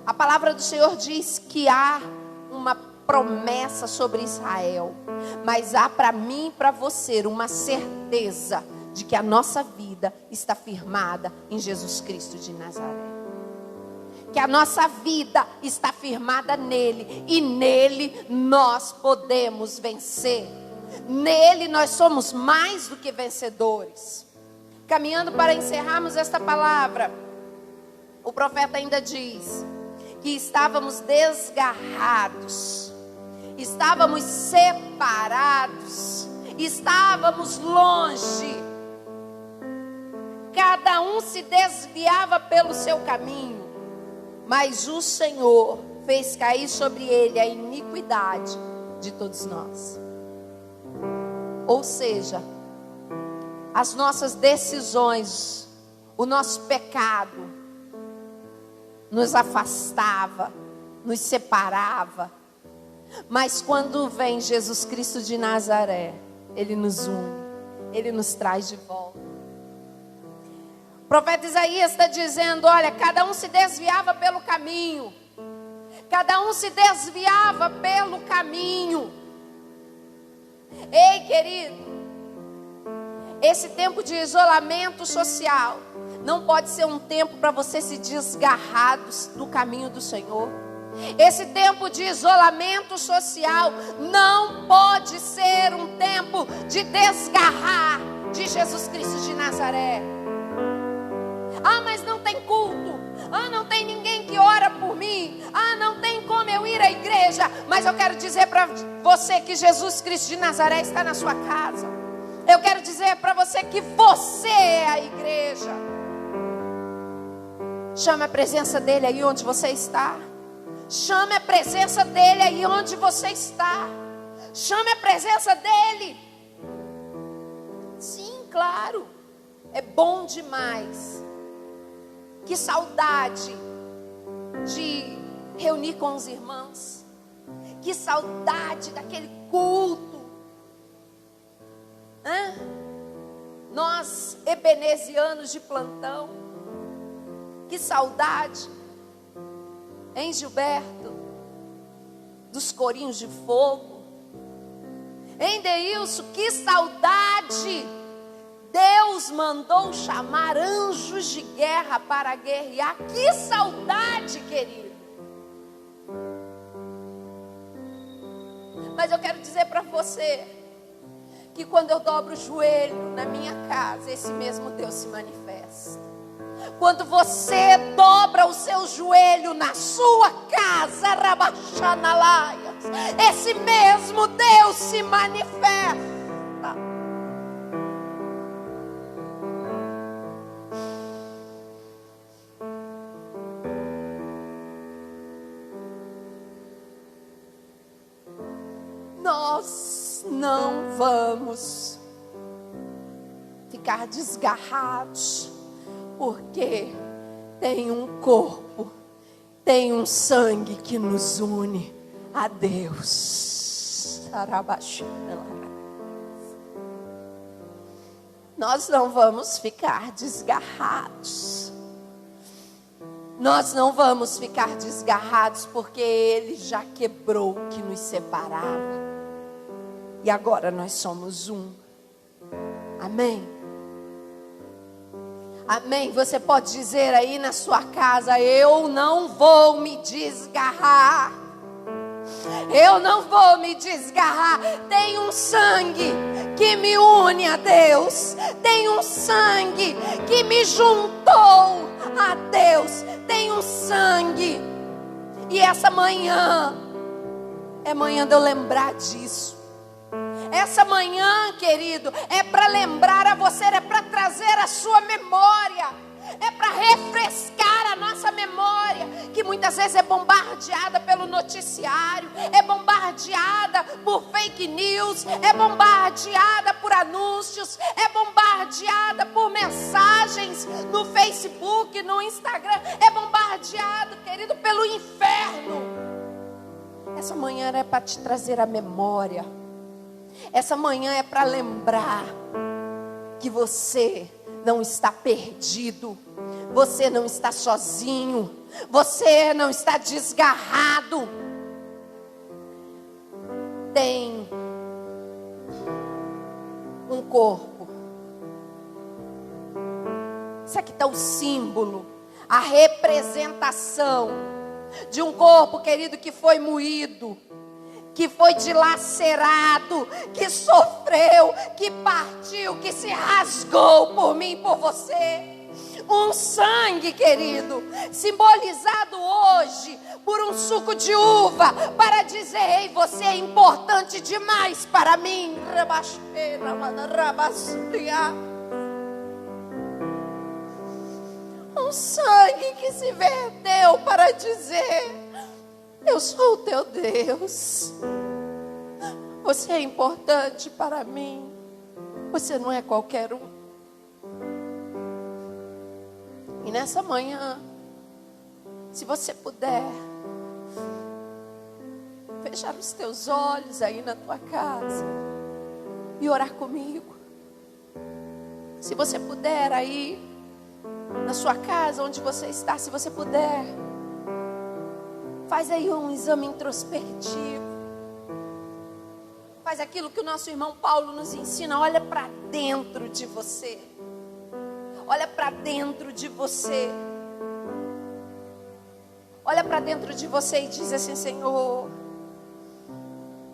A palavra do Senhor diz que há uma promessa sobre Israel, mas há para mim e para você uma certeza de que a nossa vida está firmada em Jesus Cristo de Nazaré. Que a nossa vida está firmada nele, e nele nós podemos vencer. Nele nós somos mais do que vencedores. Caminhando para encerrarmos esta palavra, o profeta ainda diz que estávamos desgarrados, estávamos separados, estávamos longe. Cada um se desviava pelo seu caminho, mas o Senhor fez cair sobre ele a iniquidade de todos nós. Ou seja, as nossas decisões, o nosso pecado nos afastava, nos separava. Mas quando vem Jesus Cristo de Nazaré, Ele nos une, Ele nos traz de volta. O profeta Isaías está dizendo: olha, cada um se desviava pelo caminho. Cada um se desviava pelo caminho. Ei, querido, esse tempo de isolamento social não pode ser um tempo para você se desgarrar do caminho do Senhor. Esse tempo de isolamento social não pode ser um tempo de desgarrar de Jesus Cristo de Nazaré. Ah, mas não tem culto. Ah, não tem ninguém que ora por mim. Ah, não tem como eu ir à igreja. Mas eu quero dizer para você que Jesus Cristo de Nazaré está na sua casa. Eu quero dizer para você que você é a igreja. Chame a presença dele aí onde você está. Chame a presença dele aí onde você está. Chame a presença dele. Sim, claro. É bom demais. Que saudade de reunir com os irmãos. Que saudade daquele culto. Nós, ebenesianos de plantão. Que saudade. Hein, Gilberto? Dos corinhos de fogo. Hein, Deilson? Que saudade. Deus mandou chamar anjos de guerra para guerrear. Que saudade, querido. Mas eu quero dizer para você que quando eu dobro o joelho na minha casa, esse mesmo Deus se manifesta. Quando você dobra o seu joelho na sua casa, Rabachanalaias, esse mesmo Deus se manifesta. Nós não vamos ficar desgarrados, porque tem um corpo, tem um sangue que nos une a Deus. Nós não vamos ficar desgarrados. Nós não vamos ficar desgarrados, porque Ele já quebrou o que nos separava. E agora nós somos um. Amém? Amém? Você pode dizer aí na sua casa: eu não vou me desgarrar. Eu não vou me desgarrar. Tem um sangue que me une a Deus. Tem um sangue que me juntou a Deus. Tem um sangue. E essa manhã é manhã de eu lembrar disso. Essa manhã, querido, é para lembrar a você, é para trazer a sua memória, é para refrescar a nossa memória, que muitas vezes é bombardeada pelo noticiário, é bombardeada por fake news, é bombardeada por anúncios, é bombardeada por mensagens no Facebook, no Instagram, é bombardeado, querido, pelo inferno. Essa manhã é para te trazer a memória. Essa manhã é para lembrar que você não está perdido, você não está sozinho, você não está desgarrado. Tem um corpo. Isso aqui está o símbolo, a representação de um corpo, querido, que foi moído, que foi dilacerado, que sofreu, que partiu, que se rasgou por mim e por você. Um sangue, querido, simbolizado hoje por um suco de uva, para dizer: ei, você é importante demais para mim. Um sangue que se verteu para dizer: eu sou o teu Deus. Você é importante para mim. Você não é qualquer um. E nessa manhã, se você puder, fechar os teus olhos aí na tua casa e orar comigo. Se você puder aí na sua casa, onde você está, se você puder, faz aí um exame introspectivo. Faz aquilo que o nosso irmão Paulo nos ensina. Olha para dentro de você. Olha para dentro de você. Olha para dentro de você e diz assim: Senhor,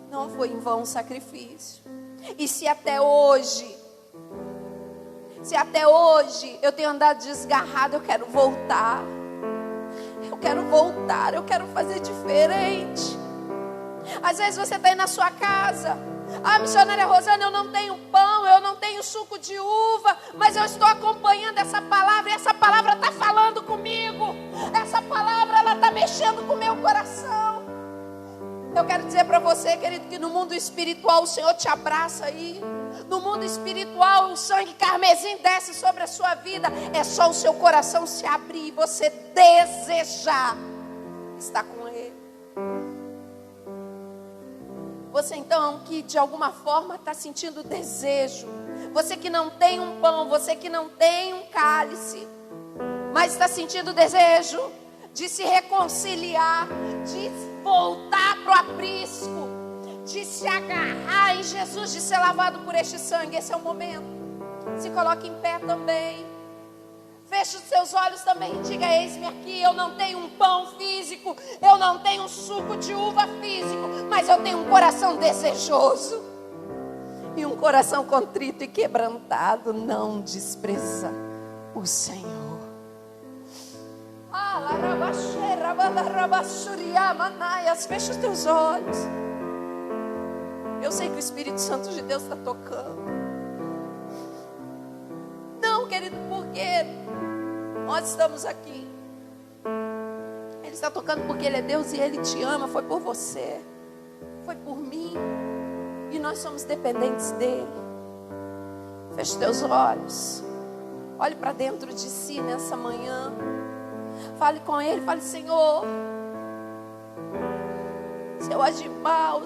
não foi em vão o sacrifício. E se até hoje eu tenho andado desgarrado, eu quero voltar. Eu quero voltar, eu quero fazer diferente. Às vezes você está aí na sua casa: ah, missionária Rosana, eu não tenho pão, eu não tenho suco de uva, mas eu estou acompanhando essa palavra, e essa palavra está falando comigo. Essa palavra, ela está mexendo com o meu coração. Eu quero dizer para você, querido, que no mundo espiritual o Senhor te abraça aí. No mundo espiritual o sangue carmesim desce sobre a sua vida. É só o seu coração se abrir e você desejar estar com Ele. Você então que de alguma forma está sentindo desejo. Você que não tem um pão, você que não tem um cálice, mas está sentindo desejo de se reconciliar, de voltar para o aprisco, de se agarrar em Jesus, de ser lavado por este sangue. Esse é o momento. Se coloque em pé também. Feche os seus olhos também e diga: eis-me aqui, eu não tenho um pão físico, eu não tenho um suco de uva físico, mas eu tenho um coração desejoso. E um coração contrito e quebrantado não despreza o Senhor. Fecha os teus olhos. Eu sei que o Espírito Santo de Deus está tocando. Não, querido, porque nós estamos aqui. Ele está tocando porque Ele é Deus e Ele te ama. Foi por você, foi por mim. E nós somos dependentes dEle. Feche teus olhos. Olhe para dentro de si nessa manhã. Fale com Ele, fale: Senhor, se eu agir mal,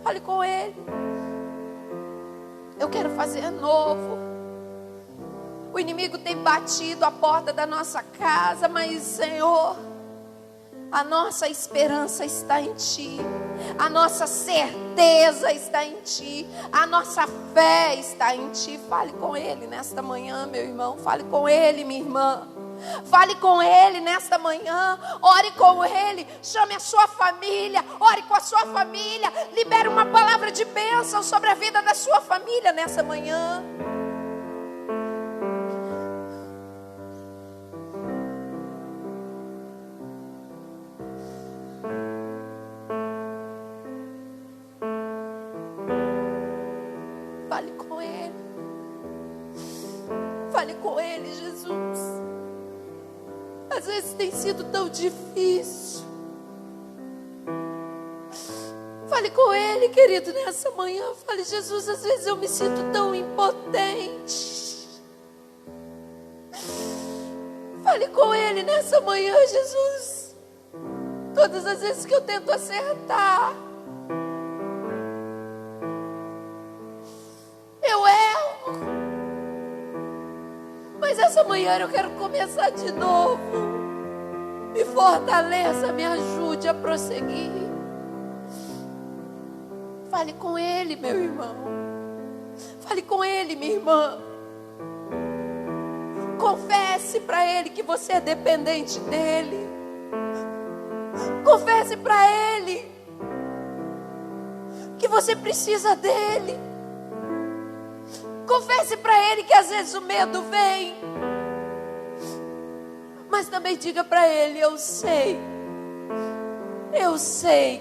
fale com Ele. Eu quero fazer novo. O inimigo tem batido a porta da nossa casa, mas, Senhor, a nossa esperança está em Ti. A nossa certeza está em Ti. A nossa fé está em Ti. Fale com Ele nesta manhã, meu irmão. Fale com Ele, minha irmã. Fale com Ele nesta manhã. Ore com Ele. Chame a sua família. Ore com a sua família. Libere uma palavra de bênção sobre a vida da sua família nessa manhã. Fale com Ele. Fale com Ele, Jesus. Às vezes tem sido tão difícil. Fale com Ele, querido, nessa manhã. Fale: Jesus, às vezes eu me sinto tão impotente. Fale com Ele nessa manhã, Jesus. Todas as vezes que eu tento acertar, eu erro. Mas essa manhã eu quero começar de novo. Me fortaleça, me ajude a prosseguir. Fale com Ele, meu irmão. Fale com Ele, minha irmã. Confesse para Ele que você é dependente dEle. Confesse para Ele que você precisa dEle. Confesse para Ele que às vezes o medo vem. Mas também diga para Ele: eu sei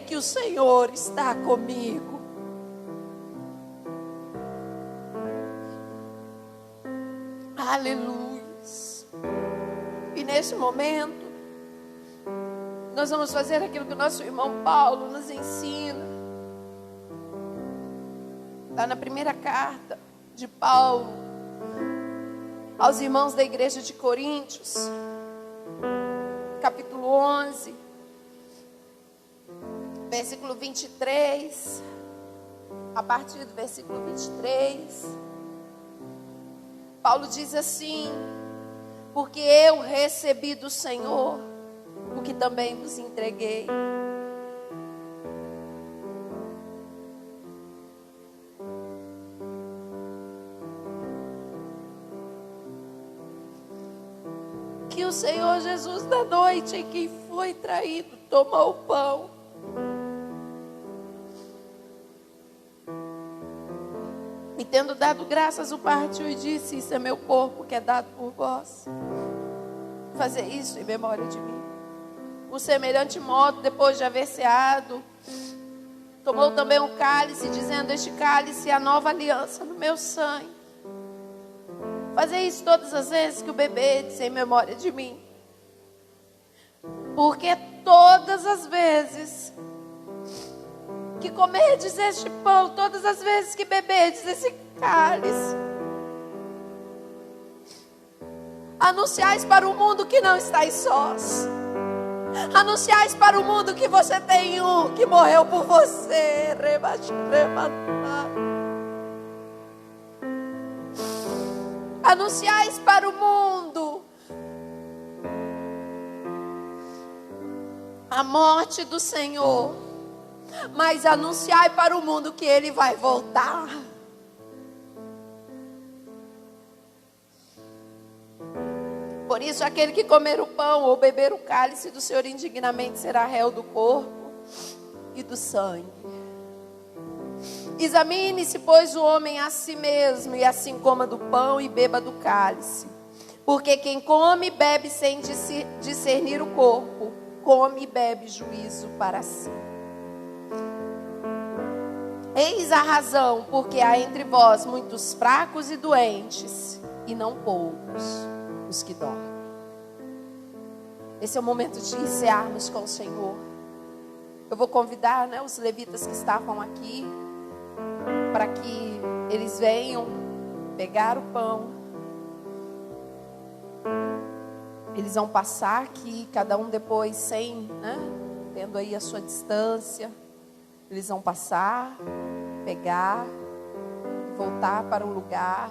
que o Senhor está comigo. Aleluia. E nesse momento, nós vamos fazer aquilo que o nosso irmão Paulo nos ensina. Lá na primeira carta de Paulo aos irmãos da igreja de Coríntios, capítulo 11, versículo 23, a partir do versículo 23, Paulo diz assim: porque eu recebi do Senhor o que também vos entreguei. Que o Senhor Jesus, na noite em que foi traído, tomou o pão. E tendo dado graças, o partiu e disse: isso é meu corpo que é dado por vós. Fazer isso em memória de mim. Por semelhante modo, depois de haver ceado, tomou também um cálice, dizendo: este cálice é a nova aliança no meu sangue. Fazer isso todas as vezes que o bebedes em memória de mim. Porque todas as vezes que comerdes este pão, todas as vezes que bebedes esse cálice, anunciais para o mundo que não estáis sós. Anunciais para o mundo que você tem um que morreu por você. Anunciais para o mundo a morte do Senhor, mas anunciai para o mundo que Ele vai voltar. Por isso, aquele que comer o pão ou beber o cálice do Senhor indignamente será réu do corpo e do sangue. Examine-se, pois, o homem a si mesmo, e assim coma do pão e beba do cálice. Porque quem come e bebe sem discernir o corpo, come e bebe juízo para si. Eis a razão, porque há entre vós muitos fracos e doentes, e não poucos os que dormem. Esse é o momento de iniciarmos com o Senhor. Eu vou convidar, os levitas que estavam aqui, para que eles venham pegar o pão. Eles vão passar aqui, cada um depois sem, tendo aí a sua distância. Eles vão passar, pegar, voltar para o lugar.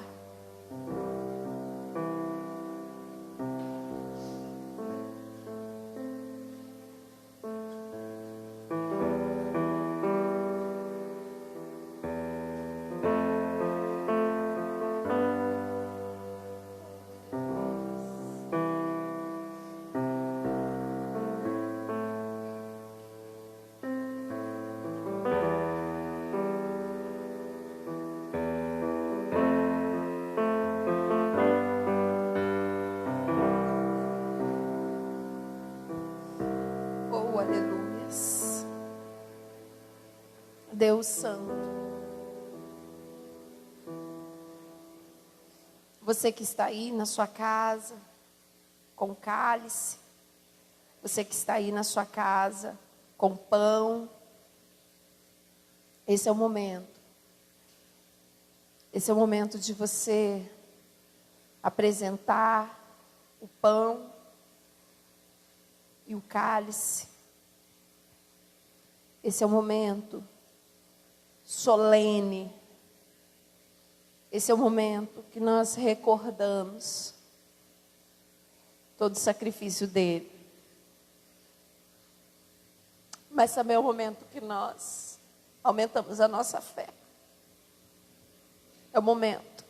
Aleluias. Deus Santo, você que está aí na sua casa com cálice, você que está aí na sua casa com pão, esse é o momento. Esse é o momento de você apresentar o pão e o cálice. Esse é o momento solene. Esse é o momento que nós recordamos todo o sacrifício dele. Mas também é o momento que nós aumentamos a nossa fé. É o momento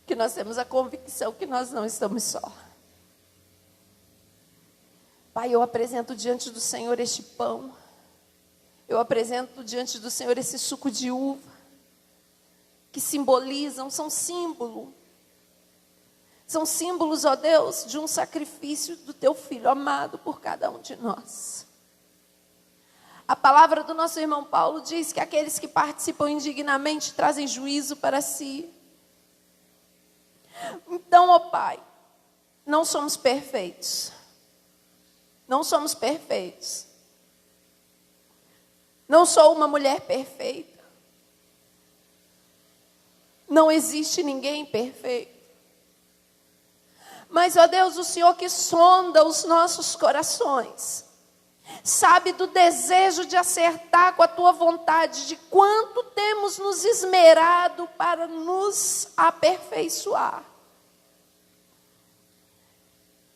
que nós temos a convicção que nós não estamos só. Pai, eu apresento diante do Senhor este pão. Eu apresento diante do Senhor esse suco de uva, que simbolizam, são símbolos. São símbolos, ó Deus, de um sacrifício do teu Filho amado por cada um de nós. A palavra do nosso irmão Paulo diz que aqueles que participam indignamente trazem juízo para si. Então, ó Pai, não somos perfeitos. Não somos perfeitos. Não sou uma mulher perfeita. Não existe ninguém perfeito. Mas, ó Deus, o Senhor que sonda os nossos corações, sabe do desejo de acertar com a tua vontade, de quanto temos nos esmerado para nos aperfeiçoar.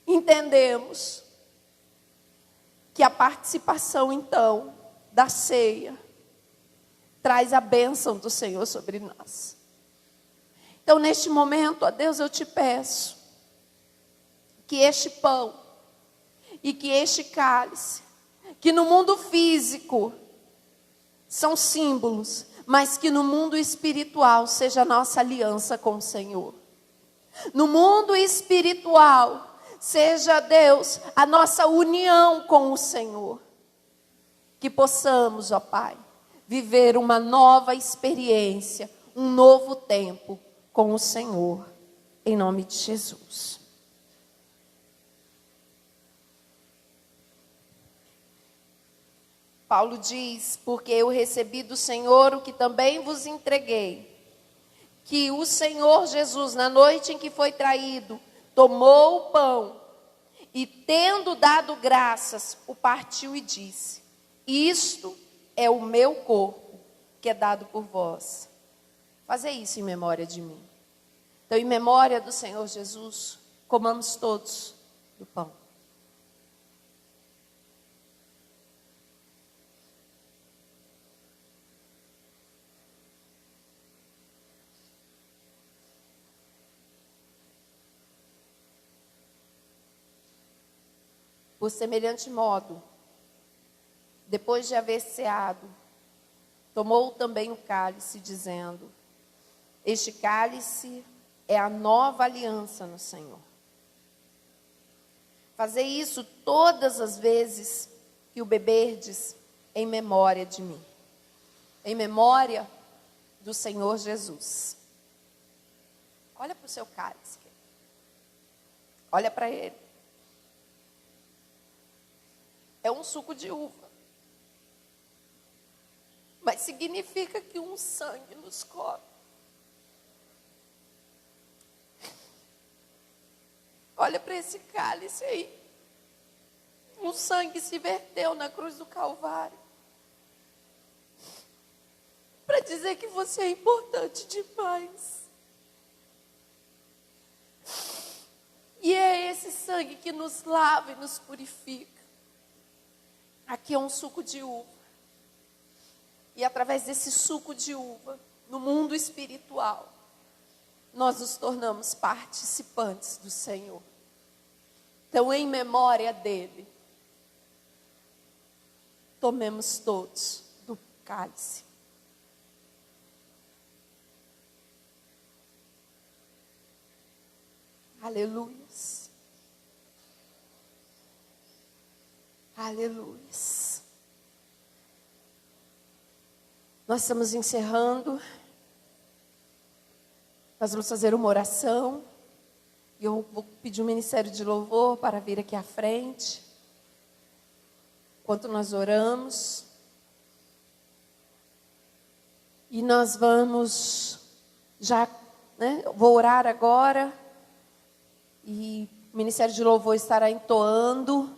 Entendemos que a participação, então, da ceia traz a bênção do Senhor sobre nós. Então, neste momento, ó Deus, eu te peço que este pão e que este cálice, que no mundo físico são símbolos, mas que no mundo espiritual seja a nossa aliança com o Senhor. No mundo espiritual, seja, Deus, a nossa união com o Senhor. Que possamos, ó Pai, viver uma nova experiência, um novo tempo com o Senhor, em nome de Jesus. Paulo diz, porque eu recebi do Senhor o que também vos entreguei, que o Senhor Jesus, na noite em que foi traído, tomou o pão e, tendo dado graças, o partiu e disse: isto é o meu corpo, que é dado por vós. Fazer isso em memória de mim. Então, em memória do Senhor Jesus, comamos todos do pão. Por semelhante modo, depois de haver ceado, tomou também o cálice, dizendo: este cálice é a nova aliança no Senhor. Fazei isso todas as vezes que o beberdes, em memória de mim. Em memória do Senhor Jesus. Olha para o seu cálice. Olha para ele. É um suco de uva. Mas significa que um sangue nos corre. Olha para esse cálice aí. Um sangue se verteu na cruz do Calvário. Para dizer que você é importante demais. E é esse sangue que nos lava e nos purifica. Aqui é um suco de uva. E através desse suco de uva, no mundo espiritual, nós nos tornamos participantes do Senhor. Então, em memória dele, tomemos todos do cálice. Aleluias. Aleluias. Nós estamos encerrando. Nós vamos fazer uma oração. E eu vou pedir o ministério de louvor para vir aqui à frente. Enquanto nós oramos. E nós vamos já, vou orar agora. E o ministério de louvor estará entoando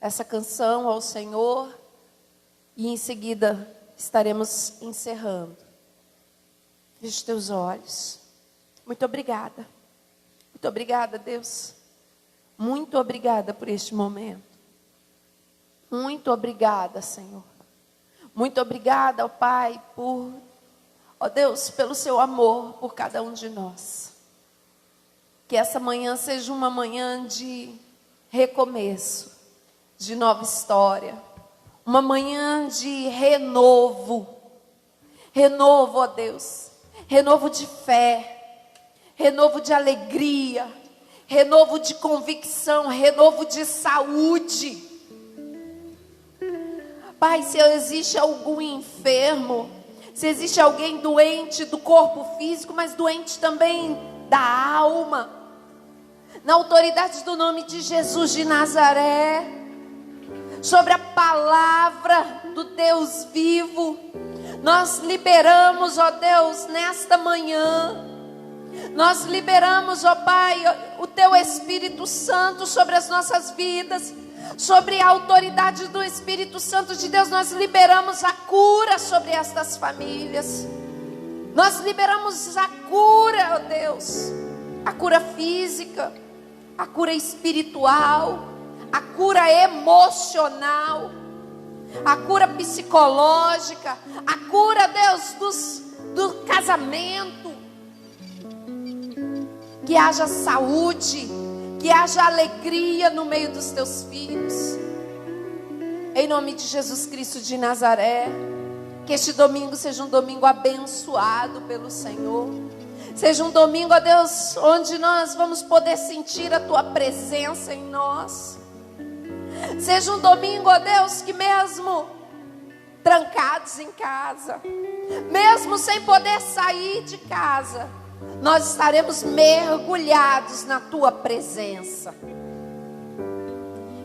essa canção ao Senhor. E em seguida estaremos encerrando. Feche os teus olhos. Muito obrigada. Muito obrigada, Deus. Muito obrigada por este momento. Muito obrigada, Senhor. Muito obrigada, ó Pai, ó Deus, pelo seu amor por cada um de nós. Que essa manhã seja uma manhã de recomeço, de nova história. Uma manhã de renovo. Renovo, ó Deus. Renovo de fé. Renovo de alegria. Renovo de convicção. Renovo de saúde. Pai, se existe algum enfermo, se existe alguém doente do corpo físico, mas doente também da alma, na autoridade do nome de Jesus de Nazaré, sobre a palavra do Deus vivo, nós liberamos, ó Deus, nesta manhã, nós liberamos, ó Pai, o Teu Espírito Santo sobre as nossas vidas, sobre a autoridade do Espírito Santo de Deus, nós liberamos a cura sobre estas famílias. Nós liberamos a cura, ó Deus, a cura física, a cura espiritual, a cura emocional, a cura psicológica, a cura, Deus, do casamento. Que haja saúde, que haja alegria no meio dos teus filhos. Em nome de Jesus Cristo de Nazaré. Que este domingo seja um domingo abençoado pelo Senhor. Seja um domingo, ó Deus, onde nós vamos poder sentir a Tua presença em nós. Seja um domingo, ó Deus, que mesmo trancados em casa, mesmo sem poder sair de casa, nós estaremos mergulhados na Tua presença.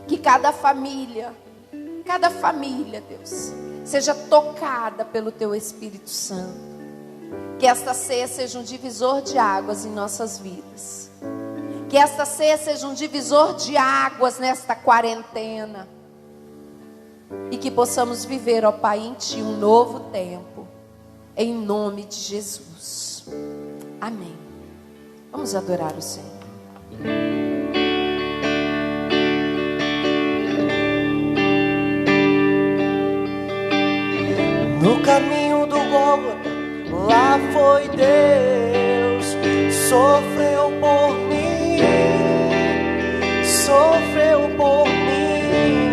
Que cada família, Deus, seja tocada pelo Teu Espírito Santo. Que esta ceia seja um divisor de águas em nossas vidas. Que esta ceia seja um divisor de águas nesta quarentena. E que possamos viver, ó Pai, em Ti um novo tempo. Em nome de Jesus. Amém. Vamos adorar o Senhor. No caminho do Gólgota, lá foi Deus, sofreu por mim, sofreu por mim.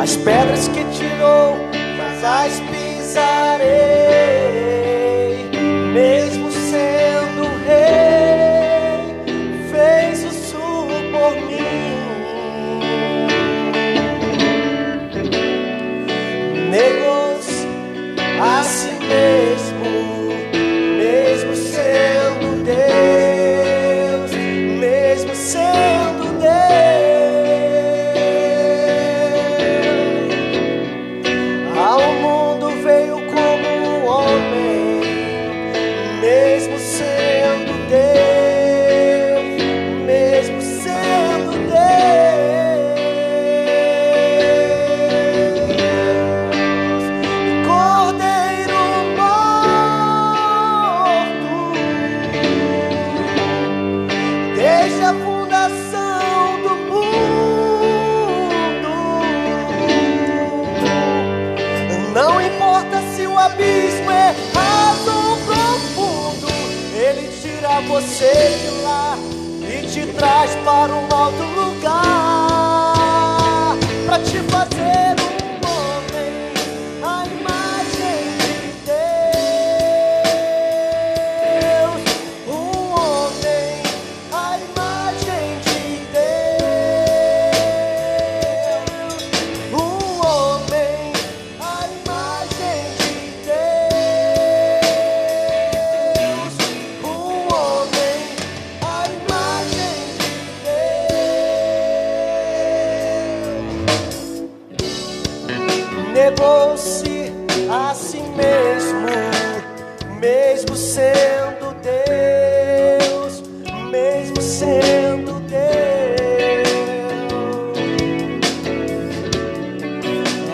As pedras que tirou mas as pisarei. Mesmo sendo rei, fez isso por mim. Negou-se a si mesmo, mesmo sendo Deus, mesmo sendo Deus. Ao mundo veio como um homem, mesmo sendo Deus, mesmo sendo Deus. Cordeiro morto, desde a fundação do mundo. Não importa se o abismo é raso ou profundo, Ele tira você de lá e te traz para um alto lugar, para te fazer um homem à imagem de Deus. Um homem à imagem de Deus. Um homem à imagem de Deus. Um homem à imagem de Deus. Negou-se a si mesmo, mesmo sendo Deus, mesmo sendo Deus.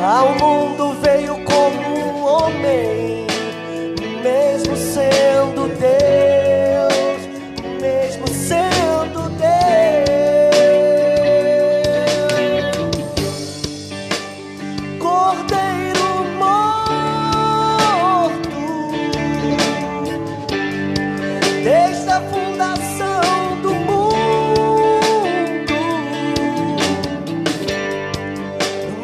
Ao mundo veio como um homem, mesmo sendo Deus, mesmo sendo Deus. Cordeiro morto, desde a fundação do mundo.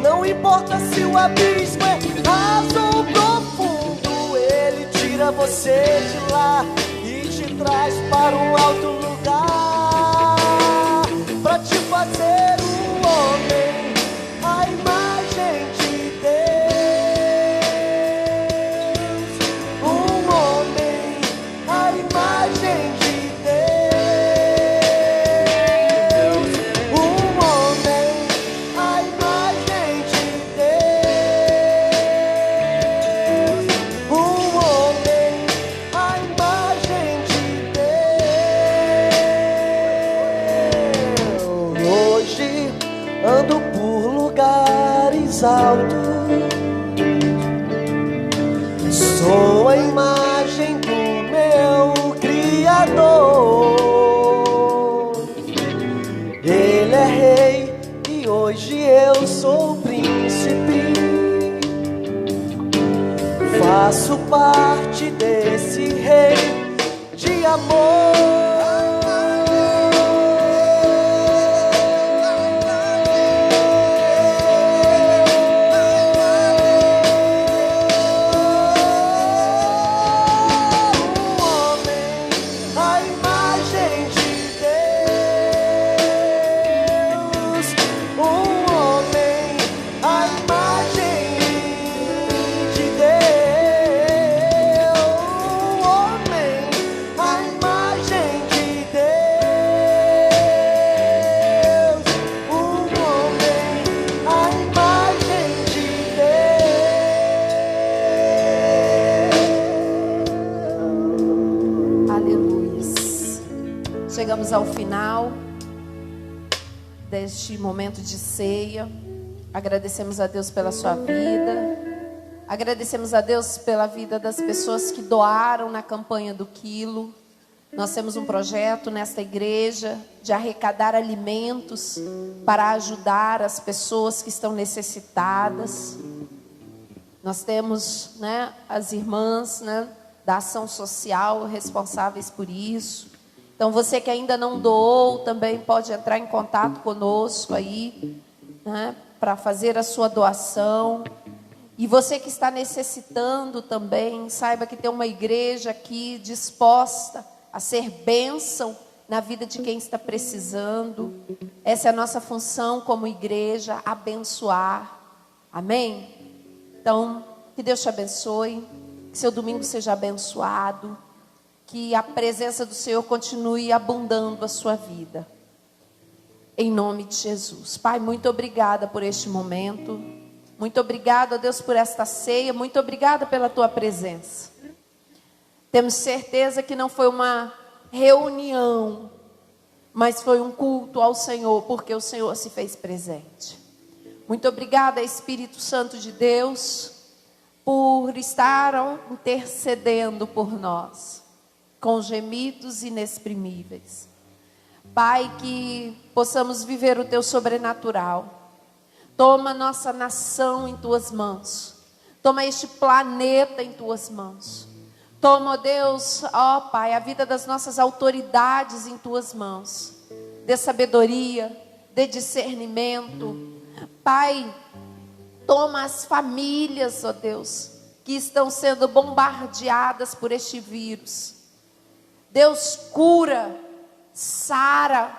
Não importa se o abismo é raso ou profundo, Ele tira você de lá e te traz para um alto lugar, para te fazer um homem à imagem de Deus. Um homem à imagem de Deus. Um homem à imagem de Deus. Um homem à imagem de Deus. Hoje ando por lugares altos, sou a imagem do meu Criador. Ele é rei e hoje eu sou príncipe. Faço parte desse rei de amor. Chegamos ao final deste momento de ceia. Agradecemos a Deus pela sua vida. Agradecemos a Deus pela vida das pessoas que doaram na campanha do quilo. Nós temos um projeto nesta igreja de arrecadar alimentos para ajudar as pessoas que estão necessitadas. Nós temos, as irmãs, da ação social responsáveis por isso. Então você que ainda não doou também pode entrar em contato conosco aí, para fazer a sua doação. E você que está necessitando também, saiba que tem uma igreja aqui disposta a ser bênção na vida de quem está precisando. Essa é a nossa função como igreja, abençoar. Amém? Então, que Deus te abençoe, que seu domingo seja abençoado, que a presença do Senhor continue abundando a sua vida. Em nome de Jesus. Pai, muito obrigada por este momento. Muito obrigada, Deus, por esta ceia. Muito obrigada pela tua presença. Temos certeza que não foi uma reunião, mas foi um culto ao Senhor, porque o Senhor se fez presente. Muito obrigada, Espírito Santo de Deus, por estar intercedendo por nós, com gemidos inexprimíveis. Pai, que possamos viver o teu sobrenatural. Toma nossa nação em tuas mãos. Toma este planeta em tuas mãos. Toma, ó Deus, ó Pai, a vida das nossas autoridades em tuas mãos. Dê sabedoria, dê discernimento. Pai, toma as famílias, ó Deus, que estão sendo bombardeadas por este vírus. Deus, cura, sara,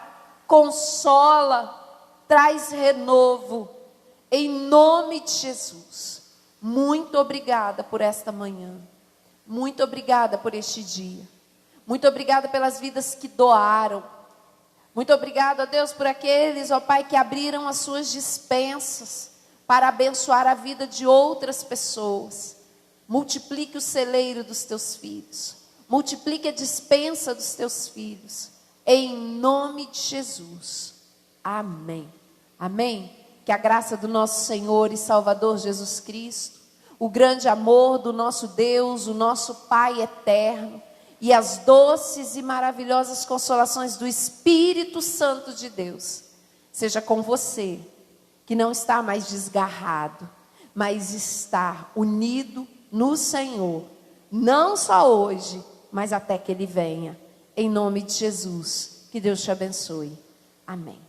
consola, traz renovo. Em nome de Jesus. Muito obrigada por esta manhã. Muito obrigada por este dia. Muito obrigada pelas vidas que doaram. Muito obrigada, ó Deus, por aqueles, ó Pai, que abriram as suas despensas para abençoar a vida de outras pessoas. Multiplique o celeiro dos teus filhos. Multiplique a despensa dos teus filhos. Em nome de Jesus. Amém. Amém. Que a graça do nosso Senhor e Salvador Jesus Cristo, o grande amor do nosso Deus, o nosso Pai eterno, e as doces e maravilhosas consolações do Espírito Santo de Deus, seja com você, que não está mais desgarrado, mas está unido no Senhor, não só hoje, mas até que Ele venha. Em nome de Jesus, que Deus te abençoe. Amém.